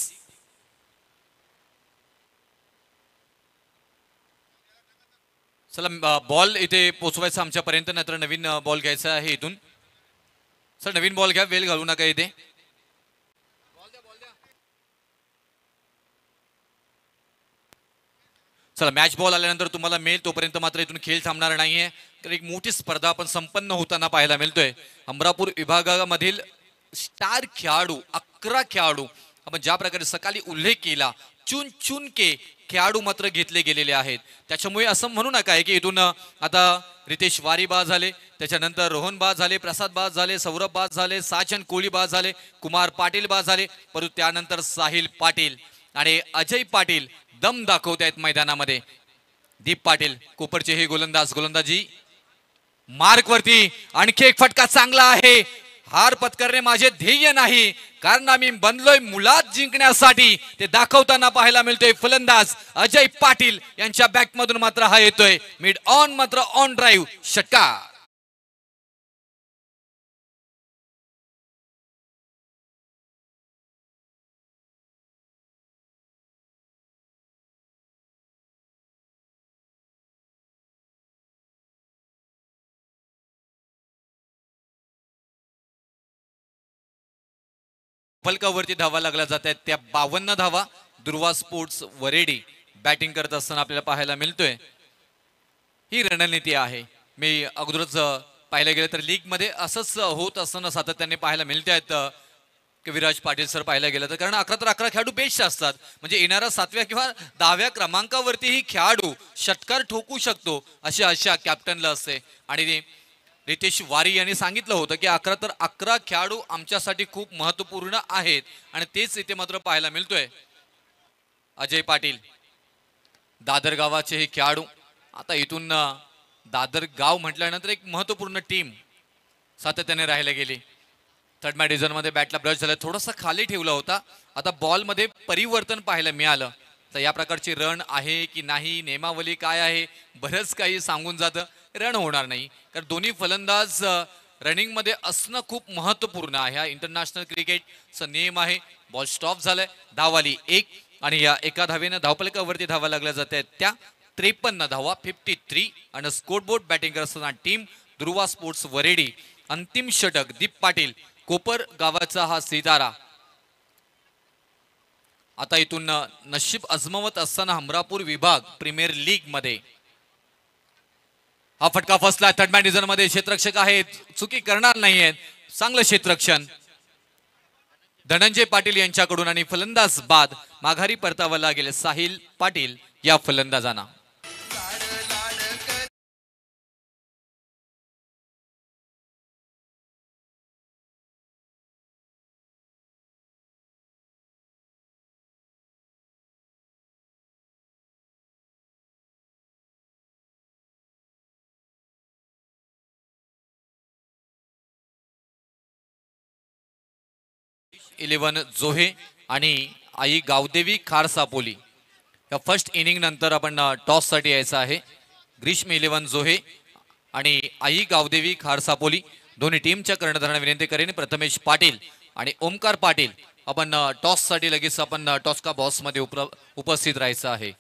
चला बॉल इथे पोचवायचा आमच्यापर्यंत, नाहीतर नवीन बॉल घ्यायचा आहे इथून. सर नवीन बॉल घ्या, वेळ घालू नका इथे. चला मॅच बॉल आल्यानंतर तुम्हाला मिळेल, तोपर्यंत मात्र इथून खेळ थांबणार नाहीये. तर एक मोठी स्पर्धा आपण संपन्न होताना पाहायला मिळतोय. हमरापूर विभागामधील स्टार खेळाडू 11 खेळाडू आपण ज्या प्रकारे सकाळी उल्लेख केला, चुन चुन के खेळाडू मात्र घेतले गेलेले आहेत. त्याच्यामुळे असं म्हणू नका की इथून आता रितेश वारी बाद झाले, त्याच्यानंतर रोहन बाद झाले, प्रसाद बाद झाले, सौरभ बाद झाले, साचन कोळी बाद झाले, कुमार पाटील बाद झाले, परंतु त्यानंतर साहिल पाटील आणि अजय पाटील दम दाखवत आहेत मैदानामध्ये. दीप पाटील कोपरचे हे गोलंदाजी मार्क वरती. आणखी एक फटका चांगला आहे. हार पत्करणे माझे ध्येय नाही, कारण आम्ही बनलोय मुळात जिंकण्यासाठी, ते दाखवताना पाहायला मिळतोय. फलंदाज अजय पाटील यांच्या बॅट मधून मात्र हा येतोय मिड ऑन, मात्र ऑन ड्राईव्ह षटकार. फलकावरती धावा लागल्या जात आहेत त्या 52 धावा. दुर्वा स्पोर्ट्स वरेडी बॅटिंग करत असताना आपल्याला पाहायला मिळतोय. ही रणनीती आहे. मी अगोदरच पाहायला गेलं तर लीग मध्ये असंच होत असताना सातत्याने पाहायला मिळत आहेत. विराज पाटील सर पाहायला गेलं तर, कारण 11 खेळाडू बेस्ट असतात, म्हणजे येणाऱ्या 7व्या किंवा 10व्या क्रमांकावरती ही खेळाडू षटकार ठोकू शकतो अशी आशा कॅप्टनला असते. आणि रितेश वारी यांनी सांगितलं होतं की 11 खेळाडू आमच्यासाठी खूप महत्वपूर्ण आहेत, आणि तेच इथे मात्र पाहायला मिळतोय. अजय पाटील दादर गावाचे हे खेळाडू. आता इथून दादर गाव म्हटल्यानंतर एक महत्वपूर्ण टीम सातत्याने राहायला गेली. थर्ड मॅच डिझाईन मध्ये बॅटला ब्रश झाला, थोडासा खाली ठेवला होता. आता बॉल मध्ये परिवर्तन पाहायला मिळालं. तर या प्रकारची रन आहे की नाही, नियमावली काय आहे, बरंच काही सांगून जातं. रन होणार नाही, कारण दोन्ही फलंदाज रनिंग मध्ये असणं खूप महत्वपूर्ण आहे. हा इंटरनॅशनल क्रिकेटचा नियम आहे. बॉल स्टॉप झालाय, धावाली 1, आणि या एका धावेनं धावपलकावरती धावा लागल्या जात आहेत त्या 53 धावा 53. आणि स्कोरबोर्ड बॅटिंग करत असताना टीम दुर्वा स्पोर्ट्स वरेडी. अंतिम षटक दीप पाटील कोपर गावाचा हा सितारा. आता इथून नशीब अजमावत असताना हमरापूर विभाग प्रीमियर लीग मध्ये हा फटका फसला. थर्ड मॅन डिझाईन मध्ये क्षेत्ररक्षक आहेत, चुकी करणार नाहीयेत. चांगलं क्षेत्ररक्षण धनंजय पाटील यांच्याकडून, आणि फलंदाज बाद. माघारी परतावला गेले साहिल पाटील या फलंदाजांना. इलेव्हन जोहे आणि आई गावदेवी खारसापोली. या फर्स्ट इनिंग नंतर आपण टॉस साठी यायचं आहे. ग्रीष्म 11 जोहे आणि आई गावदेवी खारसापोली दोन्ही टीमच्या कर्णधारांना विनंती करेन. प्रथमेश पाटील आणि ओमकार पाटील आपण टॉससाठी लगेच आपण टॉस का बॉसमध्ये उपस्थित राहायचं आहे.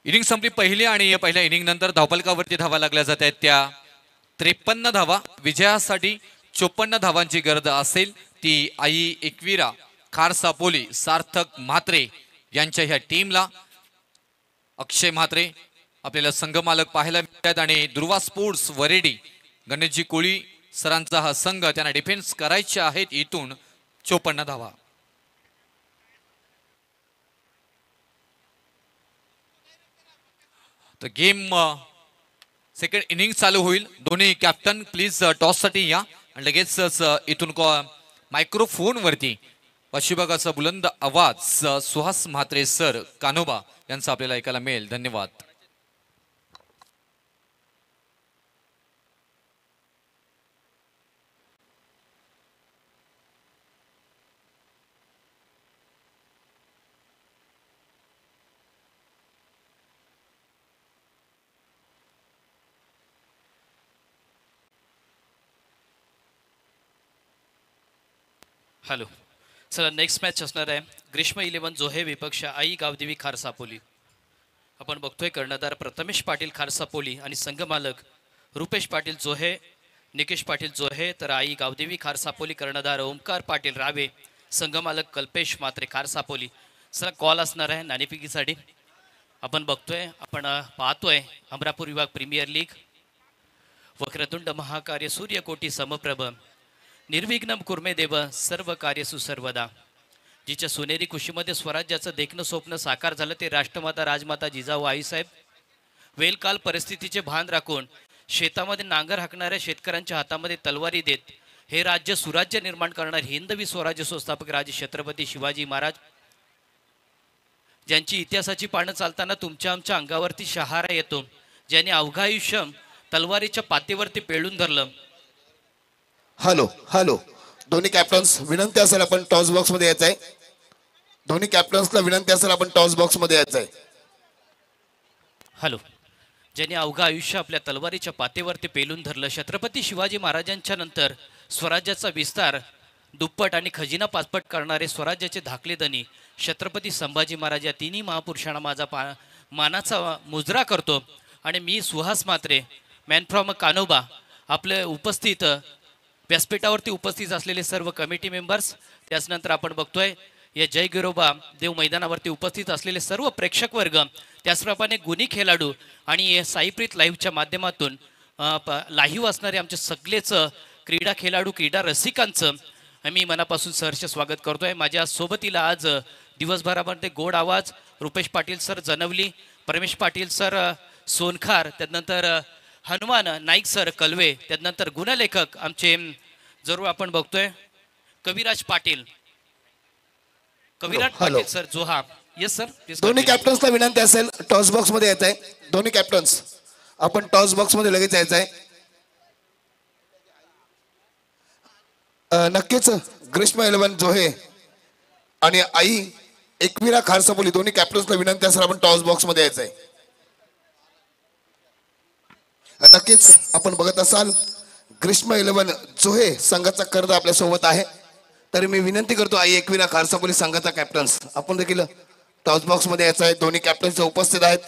इनिंग संपली पहिली आणि पहिल्या इनिंग नंतर धावफलकावरती धावा लागल्या जात आहेत त्या 53 धावा. विजयासाठी 54 धावांची गरज असेल ती आई एकविरा खारसापोली सार्थक म्हात्रे यांच्या ह्या टीमला. अक्षय म्हात्रे आपल्याला संघमालक पाहायला मिळतात आणि दुर्वा स्पोर्ट्स वरेडी गणेशजी कोळी सरांचा हा संघ त्यांना डिफेन्स करायचे आहेत. इथून 54 धावा. तर गेम सेकंड इनिंग चालू होईल. दोन्ही कॅप्टन प्लीज टॉससाठी या आणि लगेचच इथून मायक्रोफोन वरती पश्चिमभागाचा बुलंद आवाज सुहास म्हात्रे सर कान्होबा यांचा आपल्याला ऐकायला मिळेल. धन्यवाद. हॅलो. चला नेक्स्ट मॅच असणार आहे ग्रीष्म 11 जोहे विपक्ष आई गावदेवी खारसापोली. आपण बघतोय कर्णधार प्रथमेश पाटील खारसापोली आणि संघमालक रुपेश पाटील जोहे निकेश पाटील जोहे. तर आई गावदेवी खारसापोली कर्णधार ओमकार पाटील रावे संघमालक कल्पेश म्हात्रे खारसापोली. चला कॉल असणार आहे नाणेफेकीसाठी. आपण बघतोय आपण पाहतोय अमरापूर विभाग प्रीमियर लीग. वक्रतुंड महाकार्य सूर्यकोटी समप्रभ निर्विघ्नम कुर्मे देव सर्व कार्य सुसर्वदा. जिच्या सोनेरी कुशीमध्ये स्वराज्याचं देखणं स्वप्न साकार झालं ते राष्ट्रमाता राजमाता जिजाऊ आईसाहेब. वेलकाल परिस्थितीचे भान राखून शेतामध्ये नांगर हाकणाऱ्या शेतकऱ्यांच्या हातामध्ये तलवारी देत हे राज्य सुराज्य निर्माण करणारे हिंदवी स्वराज्य संस्थापक राजे छत्रपती शिवाजी महाराज ज्यांची इतिहासाची पानं चालताना तुमच्या आमच्या अंगावरती शहारा येतो. ज्यांनी अवघा आयुष्य तलवारीच्या पातेवरती पेळून धरलं. Hello hello. दोन्ही कॅप्टन्स विनंती असेल आपण टॉस बॉक्स मध्ये यायचंय. दोन्ही कॅप्टन्सला विनंती असेल आपण टॉस बॉक्स मध्ये यायचंय. हॅलो. ज्यांनी अवघा आयुष्य आपल्या तलवारीच्या पातेवरती पेलून धरलं. छत्रपती शिवाजी महाराजांच्या नंतर स्वराज्याचा विस्तार दुप्पट आणि खजिना पाचपट करणारे स्वराज्याचे धाकले धनी छत्रपती संभाजी महाराज या तिन्ही महापुरुषांना माझा मानाचा मुजरा करतो. आणि मी सुहास म्हात्रे मॅन फ्रॉम कान्होबा आपले उपस्थित व्यासपीठावरती उपस्थित असलेले सर्व कमिटी मेंबर्स. त्याचनंतर आपण बघतोय या जय गिरोबा देव मैदानावरती उपस्थित असलेले सर्व प्रेक्षक वर्ग. त्याचप्रमाणे गुणी खेळाडू आणि साईप्रीत लाईव्हच्या माध्यमातून लाईव्ह असणारे आमचे सगळेच क्रीडा खेळाडू क्रीडा रसिकांचं मी मनापासून सहर्ष स्वागत करतोय. माझ्या सोबतीला आज दिवसभरामध्ये गोड आवाज रुपेश पाटील सर जनवली, परमेश पाटील सर सोनखार, त्यानंतर हनुमान नाईक सर कलवे, त्यानंतर गुणलेखक आमचे जरूर आपण बघतोय कविराज पाटील पाटील सर जोहा. Yes sir. दोन्ही कॅप्टन्सला विनंती असेल टॉस बॉक्स मध्ये यायचंय. दोन्ही कॅप्टन्स आपण टॉस बॉक्स मध्ये लगेच यायचंय. नक्कीच ग्रीष्म 11 जोहे आणि आई एकविरा खारसापोली दोन्ही कॅप्टन्सला विनंती असेल आपण टॉस बॉक्स मध्ये यायचंय. नक्कीच आपण बघत असाल ग्रीष्म 11 जोहे संघाचा कर्ज आपल्या सोबत आहे. तर मी विनंती करतो आई एकविरा खारसापोली संघाचा कॅप्टन्स आपण देखील टॉस बॉक्स मध्ये यायचं आहे. दोन्ही कॅप्टन्स उपस्थित आहेत.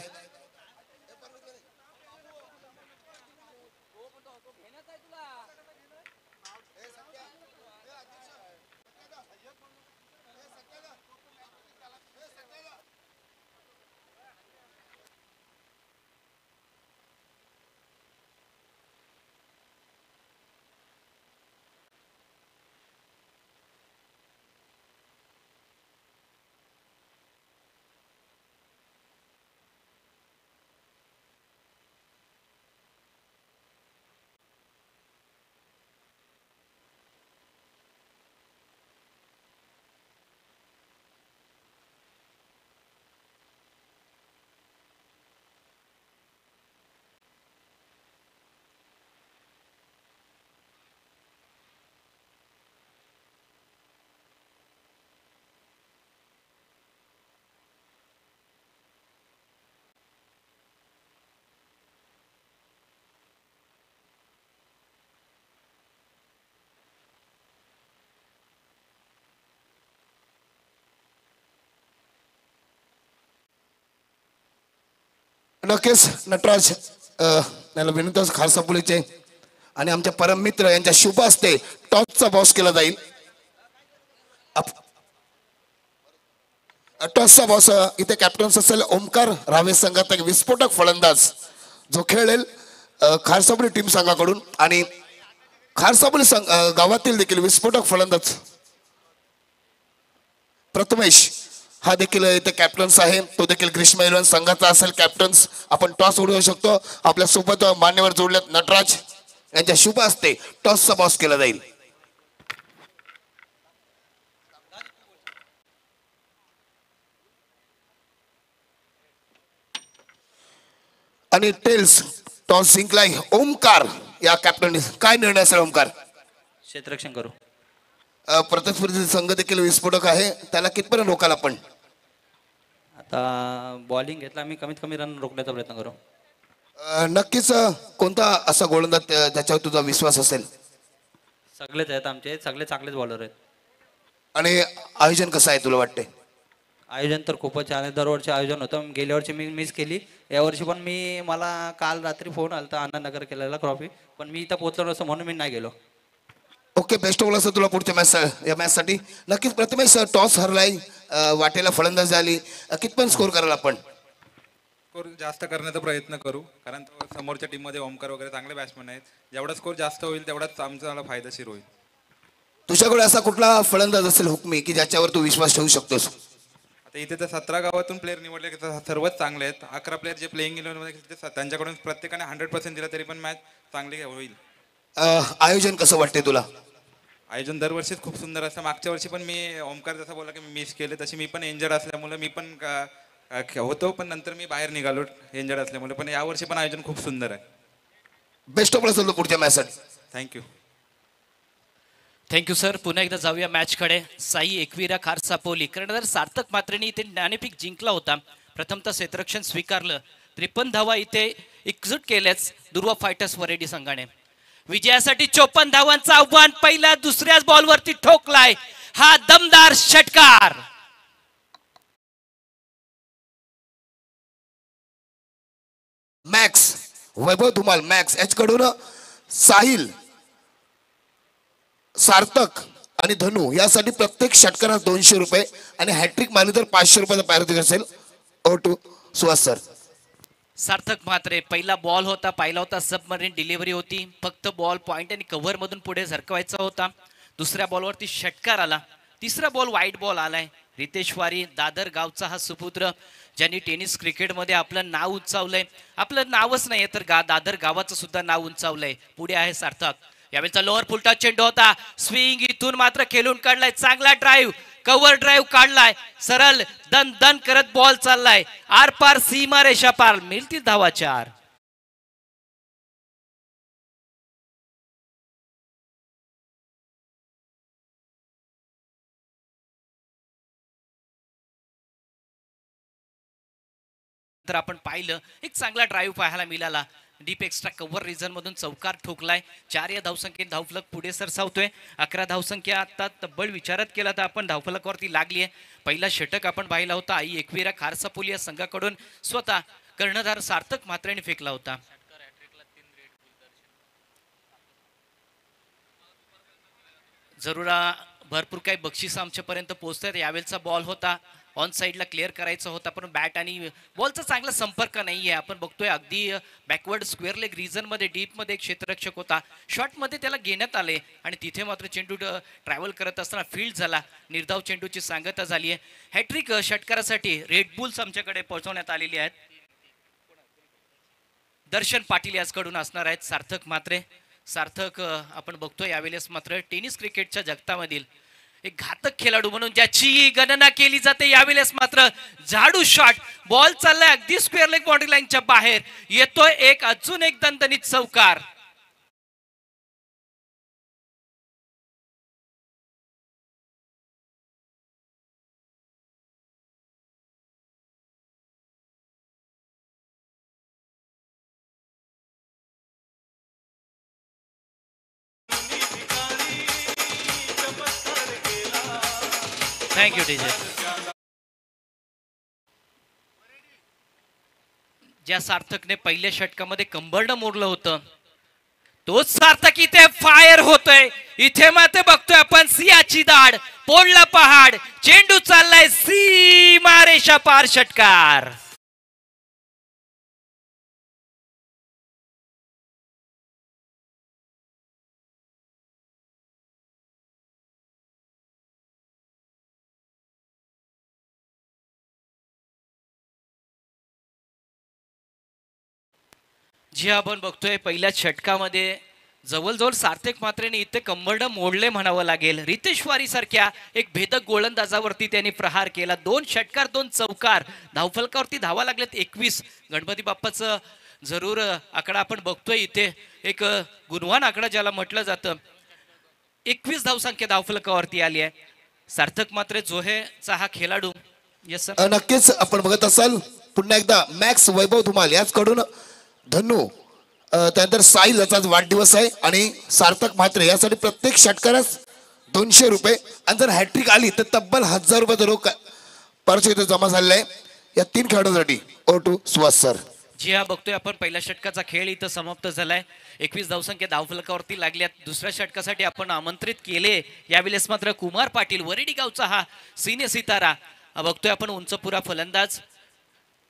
नक्कीच नटराज याला विनंती खारसापोलीचे आणि आमच्या परम मित्र यांच्या शुभ हस्ते टॉसचा बॉस केला जाईल. टॉसचा बॉस इथे कॅप्टन्स असेल ओमकार रावे संघात एक विस्फोटक फलंदाज जो खेळेल खारसापोली टीम संघाकडून आणि खारसापोली गावातील देखील विस्फोटक फलंदाज प्रथमेश हा देखील इथे कॅप्टन्स आहे. तो देखील ग्रीष्म इलेव्हन संघाचा असेल कॅप्टन्स. आपण टॉस उडवू शकतो. आपल्या सोबत मान्यवर जोडल्यात नटराज यांच्या शुभ हस्ते टॉसचा बॉस केला जाईल. आणि टेल्स टॉस जिंकलाय ओमकार या कॅप्टन. काय निर्णय असेल ओमकार? क्षेत्ररक्षण करू. प्रतिस्पर्धी संघ देखील विस्फोटक आहे, त्याला कितपर्यंत रोकाल आपण? आता बॉलिंग घेतला आम्ही कमीत कमी रन रोखण्याचा प्रयत्न करू. नक्कीच कोणता असा गोलंदाज ज्याच्यावर तुझा विश्वास असेल? सगळेच आहेत आमचे, सगळे चांगलेच बॉलर आहेत. आणि आयोजन कसं आहे तुला वाटते? आयोजन तर खूपच छान आहे. दरवर्षी आयोजन होतं. गेल्या वर्षी मी मिस केली. यावर्षी पण मला काल रात्री फोन आला आनंदनगर केलेला ट्रॉफी, पण मी इथं पोहोचलो नसतं म्हणून मी नाही गेलो. ओके, बेस्ट ऑफ लक तुला पुढच्या या मॅच साठी. नक्कीच प्रथमेश टॉस हरलाय, वाटेला फलंदाज झाली, कितपण स्कोर कराल आपण? स्कोर जास्त करण्याचा प्रयत्न करू, कारण समोरच्या टीममध्ये ओमकार वगैरे चांगले बॅट्समन आहेत. जेवढा स्कोर जास्त होईल तेवढाच आमचा फायदेशीर होईल. तुझ्याकडे असा कुठला फलंदाज असेल हुकमी की ज्याच्यावर तू विश्वास ठेवू शकतोस? आता इथे तर 17 गावातून प्लेअर निवडले की सर्वच चांगले आहेत. 11 प्लेअर जे प्लेइंग इलेव्हनमध्ये त्यांच्याकडून प्रत्येकाने 100% दिला तरी पण मॅच चांगली होईल. आयोजन कसं वाटते तुला? आयोजन दरवर्षीच खूप सुंदर असतं. मागच्या वर्षी पण मी ओमकार जसं बोला की मी मिस केले, तशी मी पण इंजर्ड असल्यामुळे मी पण होतो, पण नंतर मी बाहेर निघालो इंजर्ड असल्यामुळे. पण यावर्षी पण आयोजन खूप सुंदर आहे. बेस्ट ऑफ लक पुढच्या मॅच साठी. थँक्यू. Thank you sir. पुन्हा एकदा जाऊया मॅचकडे. साई एकविरा खारसापोली कर्णधार सार्थक मात्रेने इथे नाणेफेक जिंकला होता. प्रथमतः क्षेत्ररक्षण स्वीकारलं. 53 धावा इथे एकजूट केल्याच दुर्वा फायटर्स वरेडी संघाने. विजयासाठी 54 धावांचं आव्हान पहिल्या दुसऱ्याच बॉलवरती ठोकलाय हा दमदार षटकार. मॅक्स वैभव धुमाल मॅक्स याच्याकडून साहिल, सार्थक आणि धनु यासाठी प्रत्येक षटकारात 200 रुपये आणि हॅट्रिक मारली तर 500 रुपयाचा पारितोषिक असेल. Over to Suhas sir. Sarthak Mhatre पहिला बॉल होता, पाहिला होता सबमरीन डिलिव्हरी होती. फक्त बॉल पॉइंट आणि कव्हर मधून पुढे झरकवायचा होता. दुसऱ्या बॉलवरती षटकार आला. तिसरा बॉल वाईट बॉल आलाय. रितेश वारी दादर गावचा हा सुपुत्र ज्यांनी टेनिस क्रिकेटमध्ये आपलं नाव उंचावलंय. आपलं नावच नाही तर दादर गावाचं सुद्धा नाव उंचावलंय. पुढे आहे सार्थक. यावेळेचा लोअर फुलटा चेंडू होता. स्विंग इथून मात्र खेळून काढलाय. चांगला ड्राईव्ह, कव्हर ड्राईव्ह काढलाय. सरळ दन दन करत बॉल चाललाय आर पार सीमा रेषा पार. मिळतील धावा 4. तर आपण पाहिलं एक चांगला ड्राईव्ह पाहायला मिळाला. डीप एक्स्ट्रा कव्हर रिझन मधून चौकार ठोकलाय. 4 या धावसंख्येत धावफलक पुढे सरसावतोय. 11 धावसंख्या आता तब्बल विचारात केला तर आपण धावफलकावरती लागली आहे. पहिला षटक आपण पाहिला होता आई एकविरा खारसापोली या संघाकडून स्वतः कर्णधार सार्थक मात्रेने फेकला होता. जरूर भरपूर काही बक्षीस आमच्यापर्यंत पोहोचतात. यावेळेचा बॉल होता ऑन साईडला क्लिअर करायचा होता, पण बॅट आणि बॉलचा चांगला संपर्क नाहीये. आपण बघतोय अगदी बॅकवर्ड स्क्वेअर लेग रिजन मध्ये डीप मध्ये एक क्षेत्ररक्षक होता. शॉट मध्ये त्याला घेण्यात आले आणि तिथे मात्र चेंडू ट्रॅव्हल करत असताना फील्ड झाला. निर्धाव चेंडूची सांगता झाली आहे. हॅट्रिक षटकारासाठी रेड बुल्स आमच्याकडे पोहोचवण्यात आलेली आहेत. दर्शन पाटील याचकडून असणार आहेत. सार्थक मात्रे. सार्थक आपण बघतोय यावेळेस मात्र टेनिस क्रिकेटच्या जगतामधील एक घातक खेळाडू म्हणून ज्याची गणना केली जाते. यावेळेस मात्र झाडू शॉट बॉल चाललाय अगदी स्क्वेअर लेग बाउंड्री लाईनच्या बाहेर. येतोय एक अजून एक दणदणीत चौकार. Thank you teacher. ज्या सार्थकने पहिल्या षटकामध्ये कंबरड मोडलं होतं तोच सार्थक इथे फायर होतोय. इथे मात्र बघतोय आपण सियाची दाढ, पोडला पहाड, चेंडू चाललाय सीमारेषा पार, षटकार. जे आपण बघतोय पहिल्याच षटकामध्ये जवळजवळ सार्थक मात्रेने इथे कंबरड मोडले म्हणावं लागेल. रितेश वारी सारख्या एक भेदक गोलंदाजावरती त्यांनी प्रहार केला. 2 षटकार 2 चौकार, धावफलकावरती धावा लागलेत 21. गणपती बाप्पाचं जरूर आकडा आपण बघतोय इथे, एक गुणवान आकडा ज्याला म्हटलं जातं. 21 धावसंख्या धावफलकावरती आली आहे. सार्थक मात्रे जोहेचा हा खेळाडू. Yes sir. नक्कीच आपण बघत असाल पुन्हा एकदा मॅक्स वैभव धुमाल याचकडून धनु, त्यानंतर साहिल याचा वाढदिवस आहे आणि सार्थक म्हात्रे यासाठी प्रत्येक षटकारास 200 रुपये आणि जर हॅट्रिक आली तर तब्बल 1000 रुपये रोख पर्स इथे जमा झालेला आहे या 3 खेळाडूंसाठी. Over to Suhas sir. जी हा बघतोय आपण पहिल्या षटकाचा खेळ इथं समाप्त झालाय. 21 धावसंख्या धावफलकावरती लागल्यात. दुसऱ्या षटकासाठी आपण आमंत्रित केले यावेळेस मात्र कुमार पाटील वरेडी गावचा हा सिने सितारा बघतोय आपण, उंचपुरा फलंदाज.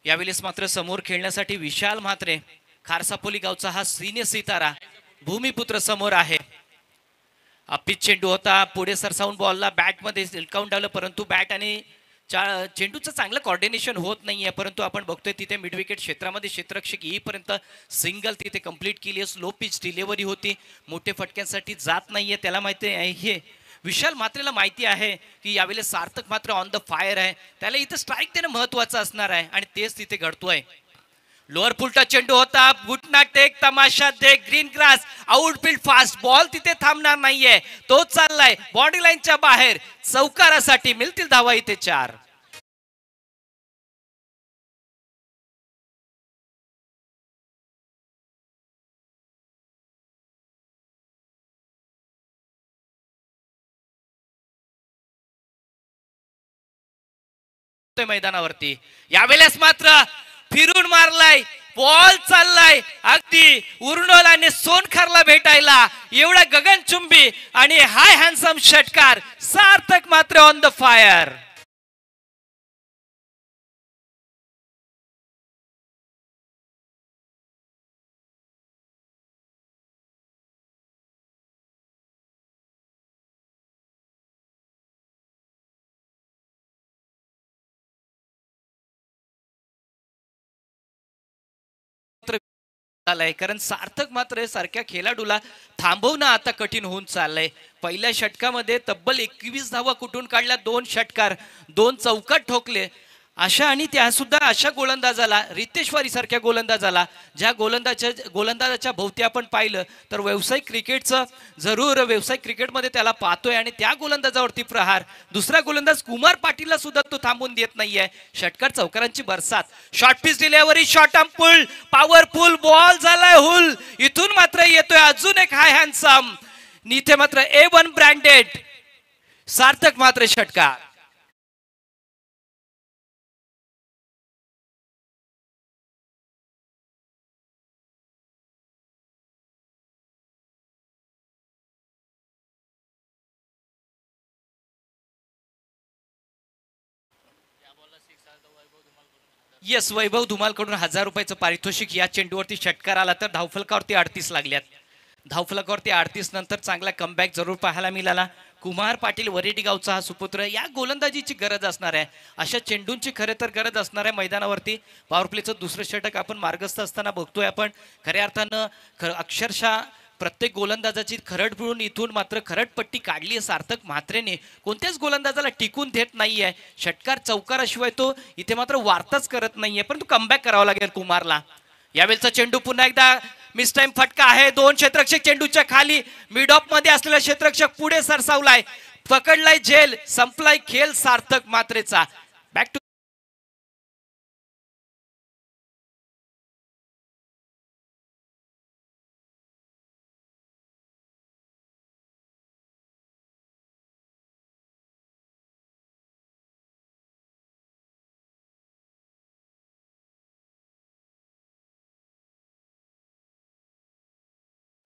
यावेळेस मात्र समोर खेळण्यासाठी विशाल म्हात्रे, खारसापोली गावचा हा सिने सितारा, भूमिपुत्र समोर आहे. अपिच चेंडू होता, पुढे सरसावून बॉलला बॅटमध्ये सिलकावून आलं, परंतु बॅट आणि चेंडूचं चांगलं कॉर्डिनेशन होत नाहीये. परंतु आपण बघतोय तिथे मिड विकेट क्षेत्रामध्ये क्षेत्ररक्षक येईपर्यंत सिंगल तिथे कंप्लीट केली आहे. स्लो पिच डिलिव्हरी होती, मोठे फटक्यांसाठी जात नाहीये. त्याला माहिती आहे, हे विशाल म्हात्रेला माहिती आहे की यावेळेस सार्थक मात्र ऑन द फायर आहे. त्याला इथं स्ट्राईक देणं महत्वाचं असणार आहे आणि तेच तिथे घडतोय. लोअर पुलटा चेंडू होता, गुटना टेक, तमाशा देख, green grass, outfield fast ball तिथे थांबणार नाहीये. तो चाललाय बॉडी लाईनच्या बाहेर. चौकारासाठी मिळतील धावा इथे 4. मैदानावरती यावेळेस मात्र फिरून मारलाय, बॉल चाललाय अगदी उर्नोल आणि सोनखरला भेटायला. एवढा गगनचुंबी आणि हाय हँडसम षटकार. सार्थक मात्र ऑन द फायर. कारण सार्थक मात्र सारख्या खेळाडूला थांबवणं आता कठीण होऊन चाललंय. पहिल्या षटकामध्ये तब्बल 21 धावा कुठून काढल्या, 2 षटकार 2 चौकार ठोकले. अशा आणि त्या सुद्धा अशा गोलंदाजाला, रितेशवारी सारख्या गोलंदाजाला, ज्या गोलंदाजाच्या भोवती आपण पाहिलं तर व्यावसायिक क्रिकेटचं जरूर व्यावसायिक क्रिकेटमध्ये त्याला पाहतोय आणि त्या गोलंदाजावरती प्रहार. दुसरा गोलंदाज कुमार पाटीलला सुद्धा तो थांबून देत नाहीये. षटकार चौकारांची बरसात. Short pitch delivery, short arm pull, powerful ball झालाय हुल. इथून मात्र येतोय अजून एक हाय हँडसम. इथे मात्र A1 ब्रँडेड सार्थक मात्र षटकार. येस, वैभव धुमालकडून 1000 रुपयाचं पारितोषिक. या चेंडूवरती षटकार आला तर धावफलकावरती 38 लागल्यात. धावफलकावरती 38 नंतर चांगला कमबॅक जरूर पाहायला मिळाला. कुमार पाटील वरेडी गावचा हा सुपुत्र. या गोलंदाजीची गरज असणार आहे, अशा चेंडूंची खरे तर गरज असणार आहे मैदानावरती. पॉवर प्लेचं दुसरं षटक आपण मार्गस्थ असताना बघतोय आपण. खऱ्या अर्थानं अक्षरशः प्रत्येक गोलंदाजाची खरड पिळून इथून मात्र खरडपट्टी काढली आहे सार्थक म्हात्रेने. कोणत्याच गोलंदाजाला टिकून देत नाहीये. षटकार चौकाराशिवाय तो इथे मात्र वार्ताच करत नाहीये, परंतु कमबॅक करावा लागेल कुमारला. यावेळेचा चेंडू पुन्हा एकदा मिस टाइम फटका आहे. 2 क्षेत्ररक्षक चेंडूच्या खाली. मिड ऑफ मध्ये असलेला क्षेत्ररक्षक पुढे सरसावलाय, पकडलाय झेल. संपलाय खेळ सार्थक मात्रेचा. बॅक टू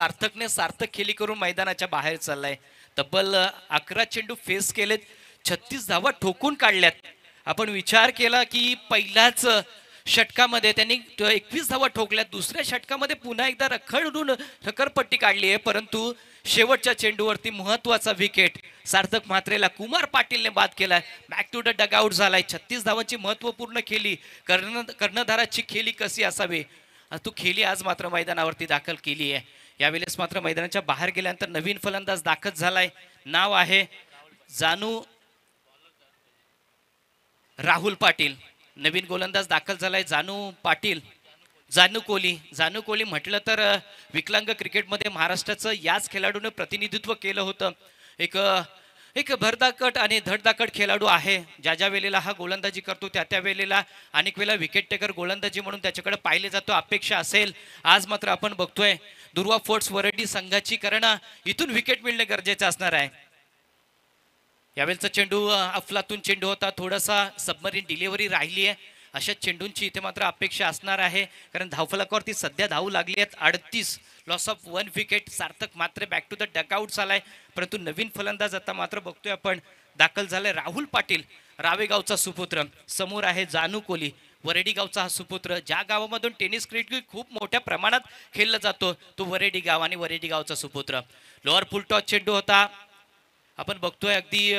सार्थकने सार्थक खेळी करून मैदानाच्या बाहेर चाललाय. तब्बल 11 चेंडू फेस केलेत, 36 धावा ठोकून काढल्यात. आपण विचार केला की पहिल्याच षटकामध्ये त्यांनी 21 धावा ठोकल्यात, दुसऱ्या षटकामध्ये पुन्हा एकदा रखडून रखरपट्टी काढली आहे, परंतु शेवटच्या चेंडूवरती महत्वाचा विकेट सार्थक म्हात्रेला कुमार पाटीलने बाद केलाय. बॅक टू द डगआउट झालाय. 36 धावांची महत्वपूर्ण खेळी, कर्णधाराची खेळी कशी असावी तू खेळी आज मात्र मैदानावरती दाखल केली आहे. यावेळेस मात्र मैदानाच्या बाहेर गेल्यानंतर नवीन फलंदाज दाखल झालाय. नाव आहे जानू राहुल पाटील. नवीन गोलंदाज दाखल झालाय जानू पाटील. जानू कोहली म्हटलं तर विकलांग क्रिकेटमध्ये महाराष्ट्राचं याच खेळाडूने प्रतिनिधित्व केलं होतं. एक भरदाकट आणि धडधाकट खेळाडू आहे. ज्या वेळेला हा गोलंदाजी करतो त्या वेळेला अनेक वेळेला विकेट टेकर गोलंदाजी म्हणून त्याच्याकडे पाहिले जातो. अपेक्षा असेल आज मात्र आपण बघतोय दुर्वा फोर्ट्स वरडी संघाची, कारण इथून विकेट मिळणे गरजेचं असणार आहे. यावेळेचा चेंडू अफलातून चेंडू होता, थोडासा सबमरीन डिलिव्हरी राहिली आहे. अशा चेंडूंची इथे मात्र अपेक्षा असणार आहे, कारण धावफलकावरती सध्या धाव लागली आहेत 38, लॉस ऑफ 1 विकेट. सार्थक मात्र बॅक टू द डकआउट झालाय, परंतु नवीन फलंदाज आता मात्र बघतोय आपण दाखल झालाय राहुल पाटील, रावेगावचा सुपुत्र. समोर आहे जानू कोहली, वरेडी गावचा हा सुपुत्र. ज्या गावामधून टेनिस क्रिकेट खूप मोठ्या प्रमाणात खेळला जातो तो वरेडी गाव आणि वरेडी गावचा सुपुत्र. लोअर फुल टॉस चेंडू होता. आपण बघतोय अगदी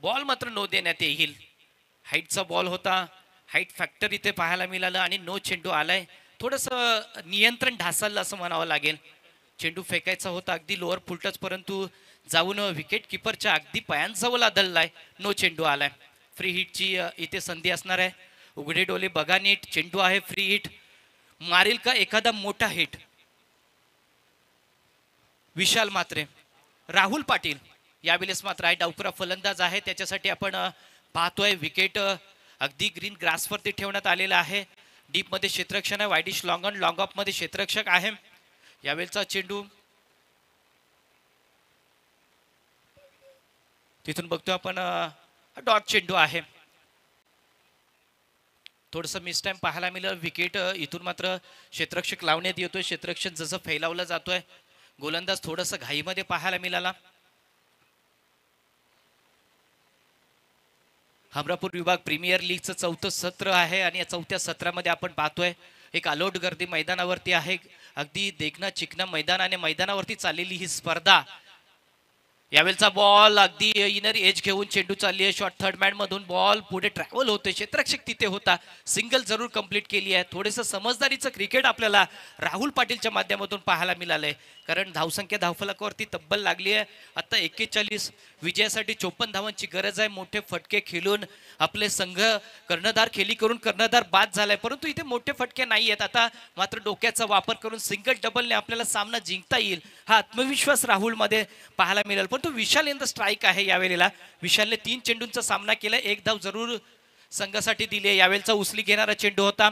बॉल मात्र नो देण्यात येईल. हाईटचा बॉल होता, हाईट फॅक्टर इथे पाहायला मिळालं आणि नो चेंडू आलाय. थोडंसं नियंत्रण ढासळलं असं म्हणावं लागेल. चेंडू फेकायचा होता अगदी लोअर फुलटच, परंतु जाऊन विकेट किपरच्या अगदी पायांजवळ आदळलाय. नो चेंडू आलाय. फ्री हिटची इथे संधी असणार आहे. उघडे डोले बघा नीट. चेंडू आहे फ्री हिट. मारेल का एखादा मोठा हिट? विशाल मात्रे, राहुल पाटील यावेळेस मात्र आहे डावपुरा फलंदाज आहे. त्याच्यासाठी आपण पाहतोय विकेट अगदी ग्रीन ग्रासवरती ठेवण्यात आलेला आहे. डीप मध्ये क्षेत्ररक्षण आहे, widish long on long of मध्ये क्षेत्ररक्षक आहे. यावेळेचा चेंडू तिथून बघतोय आपण डॉट चेंडू आहे. थोडस मिस टाइम पाहायला मिळालं. विकेट इथून मात्र क्षेत्ररक्षक लावण्यात येतोय. क्षेत्ररक्षक जसं फैलावलं जातोय, गोलंदाज थोडस घाईमध्ये पाहायला मिळाला. हमरापूर विभाग प्रीमियर लीगचं 4थं सत्र आहे आणि या 4थ्या सत्रामध्ये आपण पाहतोय एक अलोट गर्दी मैदानावरती आहे. अगदी देखणं चिकणं मैदान आणि मैदानावरती चाललेली ही स्पर्धा. यावेळेचा बॉल अगदी इनर एज घेऊन चेंडू चालली आहे. शॉर्ट थर्ड मॅन मधून बॉल पुढे ट्रॅव्हल होते. क्षेत्ररक्षक तिथे होता, सिंगल जरूर कंप्लीट केली आहे. थोडंसं समजदारीचं क्रिकेट आपल्याला राहुल पाटीलच्या माध्यमातून पाहायला मिळालंय, कारण धावसंख्या धावफलकावरती तब्बल लागली आहे. आता 41 विजयासाठी 54 धावांची गरज आहे. मोठे फटके खेळून आपले संघ कर्णधार खेळी करून कर्णधार बाद झालाय, परंतु इथे मोठे फटके नाही आहेत. आता मात्र डोक्याचा वापर करून सिंगल डबलने आपल्याला सामना जिंकता येईल हा आत्मविश्वास राहुल मध्ये पाहायला मिळेल. परंतु विशाल इन द स्ट्राईक आहे. यावेळेला विशालने 3 चेंडूंचा सामना केला, 1 धाव जरूर संघासाठी दिली आहे. यावेळेचा उचली घेणारा चेंडू होता.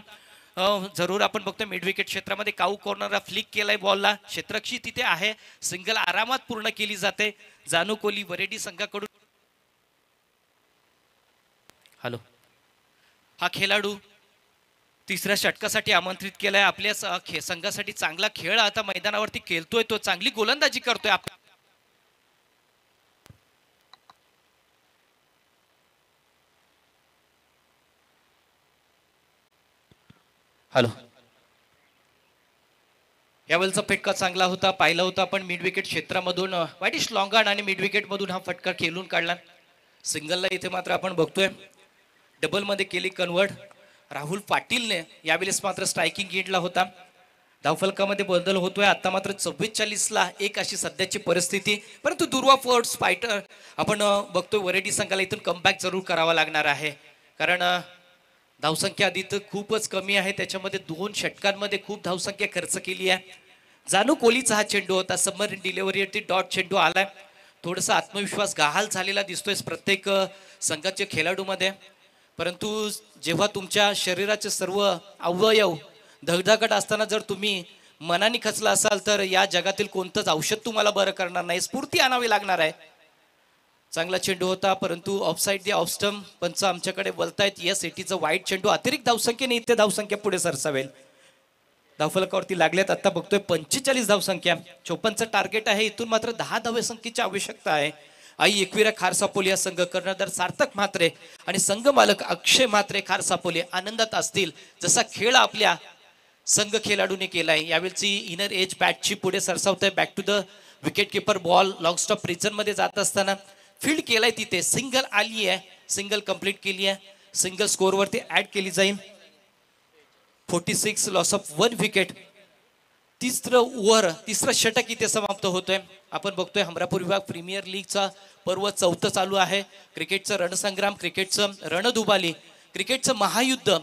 जरूर आपण बघतो मिड विकेट क्षेत्रामध्ये काऊ कॉर्नरला फ्लिक केलाय बॉलला. क्षेत्ररक्षी तिथे आहे, सिंगल आरामात पूर्ण केली जाते. जानू कोहली वरेडी संघाकडून हॅलो हा खेळाडू तिसऱ्या षटकासाठी आमंत्रित केलाय. आपल्या संघासाठी चांगला खेळ आता मैदानावरती खेळतोय तो, चांगली गोलंदाजी करतोय. हॅलो यावेळेचा फटका चांगला होता, पाहिला होता आपण मिड विकेट क्षेत्रामधून वाईडिश लॉंगॉन आणि मिड विकेट मधून हा फटका खेळून काढला. सिंगलला इथे मात्र आपण बघतोय डबल मध्ये केली कन्वर्ट. राहुल पाटीलने यावेळेस मात्र स्ट्रायकिंग घेतला होता. धावफलकामध्ये बदल होतोय. आता मात्र 44ला 1 अशी सध्याची परिस्थिती, परंतु दुर्वा फोर्ट्स फायटर आपण बघतोय वरेडी संघाला इथून कमबॅक जरूर करावा लागणार आहे, कारण धावसंख्या आधी तर खूपच कमी आहे. त्याच्यामध्ये 2 षटकांमध्ये खूप धावसंख्या खर्च केली आहे. जानू कोहलीचा हा चेंडू होता, सबमरीन डिलिव्हरीवरती डॉट चेंडू आलाय. थोडासा आत्मविश्वास गहाल झालेला दिसतोय प्रत्येक संघाच्या खेळाडूमध्ये, परंतु जेव्हा तुमच्या शरीराचे सर्व अवयव धगधगट असताना जर तुम्ही मनाने खचला असाल तर या जगातील कोणतंच औषध तुम्हाला बरं करणार नाही. स्फूर्ती आणावी लागणार आहे. चांगला चेंडू होता, परंतु ऑफसाईड दी ऑफ स्टंप पंच आमच्याकडे बोलतायत. या सिटीचं वाईट चेंडू अतिरिक्त धावसंख्येने इथे धावसंख्या पुढे सरसावेल. धावफलकावरती लागल्यात. आता बघतोय 45 धावसंख्या, 54चं टार्गेट आहे. इथून मात्र 10 धावसंख्येची आवश्यकता आहे. आई एकविरा खारसापोली या संघ, कर्णधार सार्थक म्हात्रे आणि संघ मालक अक्षय म्हात्रे खारसापोली आनंदात असतील. जसा खेळ आपल्या संघ खेळाडूने केलाय. यावेळची इनर एज बॅटची पुढे सरसावतोय. Back to the wicket keeper, ball long stop region मध्ये जात असताना फील्ड केलाय. तिथे सिंगल आली आहे, सिंगल कंप्लीट केली आहे. सिंगल स्कोर वरती ऍड केली जाईल. 46 लॉस ऑफ 1 विकेट. तिसरं षटक इथे समाप्त होतोय. आपण बघतोय हमरापूर विभाग प्रीमियर लीगचा पर्व 4थं चालू आहे. क्रिकेटचं रणसंग्राम, क्रिकेटचं रणधुबाली, क्रिकेटचं महायुद्ध,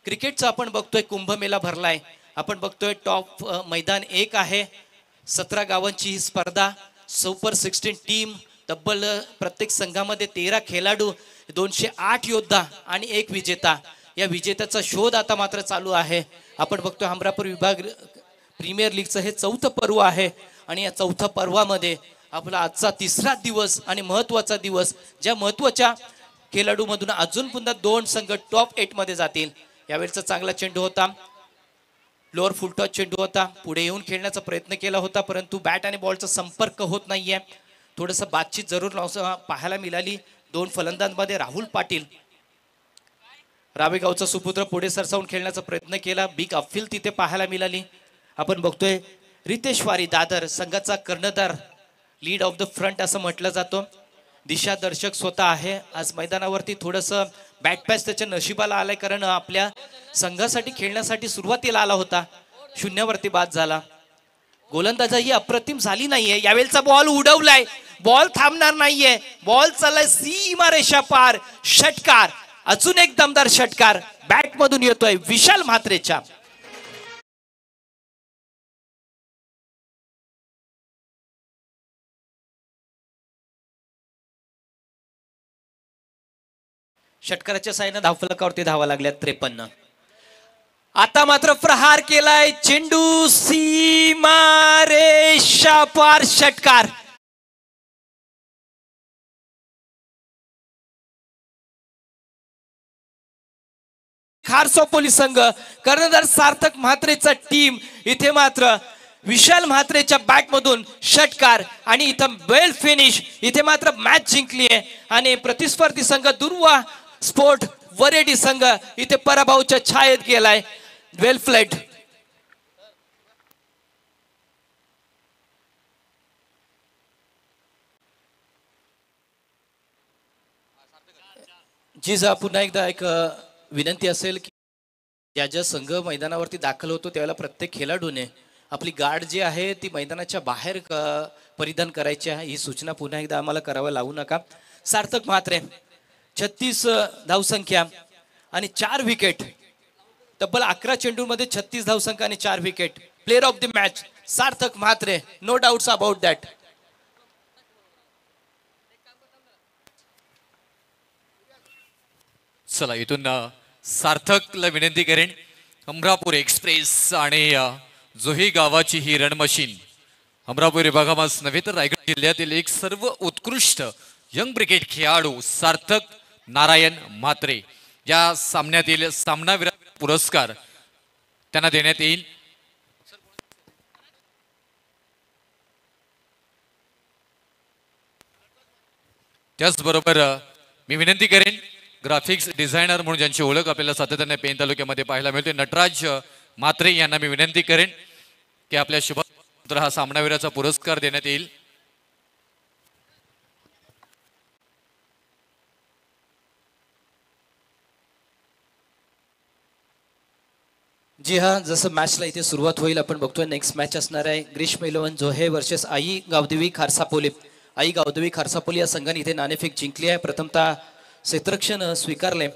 क्रिकेटचं आपण बघतोय कुंभमेळा भरलाय. आपण बघतोय टॉप मैदान 1 आहे. 17 गावांची ही स्पर्धा, सुपर 16 टीम, तब्बल प्रत्येक संघामध्ये 13 खेळाडू, 208 योद्धा आणि 1 विजेता. या विजेत्याचा शोध आता मात्र चालू आहे. आपण बघतोय हमरापूर विभाग प्रीमियर लीगचं हे 4थं पर्व आहे आणि या 4थ्या पर्वामध्ये आपला आजचा 3रा दिवस आणि महत्वाचा दिवस, ज्या महत्वाच्या खेळाडूमधून अजून पुन्हा 2 संघ टॉप 8 मध्ये जातील. यावेळेचा चांगला चेंडू होता, लोअर फुलटॉस चेंडू होता. पुढे येऊन खेळण्याचा प्रयत्न केला होता, परंतु बॅट आणि बॉलचा संपर्क होत नाहीये. थोडंसं बातचीत जरूर पाहायला मिळाली 2 फलंदाजांमध्ये. राहुल पाटील रावेगावचा सुपुत्र पुढे सरसावून खेळण्याचा प्रयत्न केला. बिग अपफील तिथे पाहायला मिळाली. आपण बघतोय रितेश वारी दादर संघाचा कर्णधार, लीड ऑफ द फ्रंट असं म्हटलं जातं. दिशादर्शक स्वतः आहे. आज मैदानावरती थोडंसं बॅट पॅच त्याच्या नशिबाला आलाय, कारण आपल्या संघासाठी खेळण्यासाठी सुरुवातीला आला होता, 0वरती बाद झाला. गोलंदाजी अप्रतिम झाली नाहीये. यावेळेचा बॉल उडवलाय, बॉल थांबणार नाहीये. बॉल चाललाय सीमारेषा पार. षटकार, अजून एक दमदार षटकार बॅट मधून येतोय विशाल म्हात्रेच्या. षटकाराच्या साहाय्याने धावफलकावरती धावा लागल्यात 53. आता मात्र प्रहार केलाय चेंडू सीमारेषा पार. षटकार, खारसोपोली संघ, कर्णधार सार्थक म्हात्रेचा टीम. इथे मात्र विशाल म्हात्रेच्या बॅट मधून षटकार आणि इथं वेल फिनिश. इथे मात्र मॅच जिंकली आहे आणि प्रतिस्पर्धी संघ दुर्वा स्पोर्ट वरेडी संघ इथे पराभवाच्या छायेत गेलाय. वेल फ्लेड. जी जा पुन्हा एकदा एक विनंती असेल की ज्या संघ मैदानावरती दाखल होतो त्यावेळेला प्रत्येक खेळाडूने आपली गार्ड जी आहे ती मैदानाच्या बाहेर परिधान करायची आहे. ही सूचना पुन्हा एकदा आम्हाला करावं लावू नका. सार्थक म्हात्रे 36 धावसंख्या आणि 4 विकेट. तब्बल 11 चेंडूमध्ये 36 धावसंख्या आणि 4 wicket. Player of the match Sarthak Mhatre, no doubts about that. चला इथून सार्थकला विनंती करेन, अमरापूर एक्सप्रेस आणि जोही गावाची ही रणमशीन अमरापूर विभागामध्ये नव्हे तर रायगड जिल्ह्यातील एक सर्व उत्कृष्ट यंग क्रिकेट खेळाडू सार्थक नारायण म्हात्रे या सामन्यातील सामनावीर पुरस्कार त्यांना देण्यात येईल. त्याचबरोबर मी विनंती करेन ग्राफिक्स डिझायनर म्हणून ज्यांची ओळख आपल्याला सातत्याने पेन तालुक्यामध्ये पाहायला मिळते, नटराज म्हात्रे यांना मी विनंती करेन की आपल्या शुभपुत्र हा सामनावीराचा पुरस्कार देण्यात येईल. जी हा, जसं मॅचला इथे सुरुवात होईल आपण बघतोय नेक्स्ट मॅच असणार आहे ग्रीष्म 11 जोहे वर्सेस आई गावदेवी खारसापोली. आई गावदेवी खारसापोली या संघाने इथे नाणेफेक जिंकली आहे. प्रथमतः क्षेत्ररक्षण स्वीकारले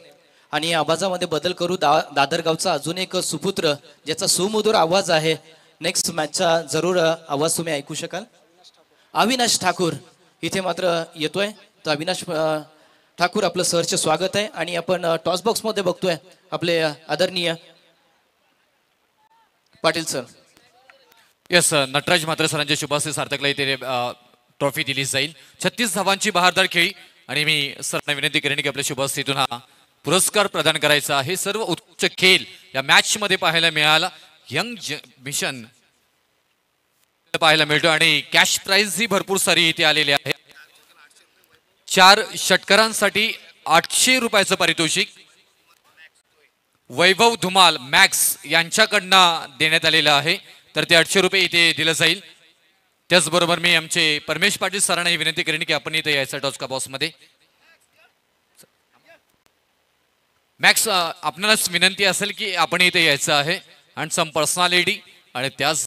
आणि आवाजामध्ये बदल करू दादर गावचा अजून एक सुपुत्र ज्याचा सुमधुर आवाज आहे. नेक्स्ट मॅचचा जरूर आवाज तुम्ही ऐकू शकाल. अविनाश ठाकूर इथे मात्र येतोय. तर अविनाश ठाकूर आपलं सहर्ष स्वागत आहे. आणि आपण टॉस बॉक्स मध्ये बघतोय आपले आदरणीय पाटील सर. यस, नटराज म्हात्रे सरांच्या शुभास्ते सार्थकला इथे ट्रॉफी दिली जाईल. 36 धावांची बहारदार खेळी आणि मी सरांना विनंती करेन की आपल्या शुभास्तेतून हा पुरस्कार प्रदान करायचा आहे. सर्व उत्कृष्ट खेळ या मॅच मध्ये पाहायला मिळाला. यंग मिशन पाहायला मिळतो आणि कॅश प्राइज ही भरपूर सारी इथे आलेली आहे. 4 षटकरांसाठी 800 रुपयाचं पारितोषिक वैभव धुमाल मॅक्स यांच्याकडनं देण्यात आलेलं आहे. तर ते 800 रुपये इथे दिलं जाईल. त्याचबरोबर मी आमचे परमेश पाटील सरांना ही विनंती करेन की आपण इथे यायचं टॉस का बॉस मध्ये. मॅक्स आपणालाच विनंती असेल की आपण इथे यायचं आहे आणि सम पर्सनॅलिटी आणि त्याच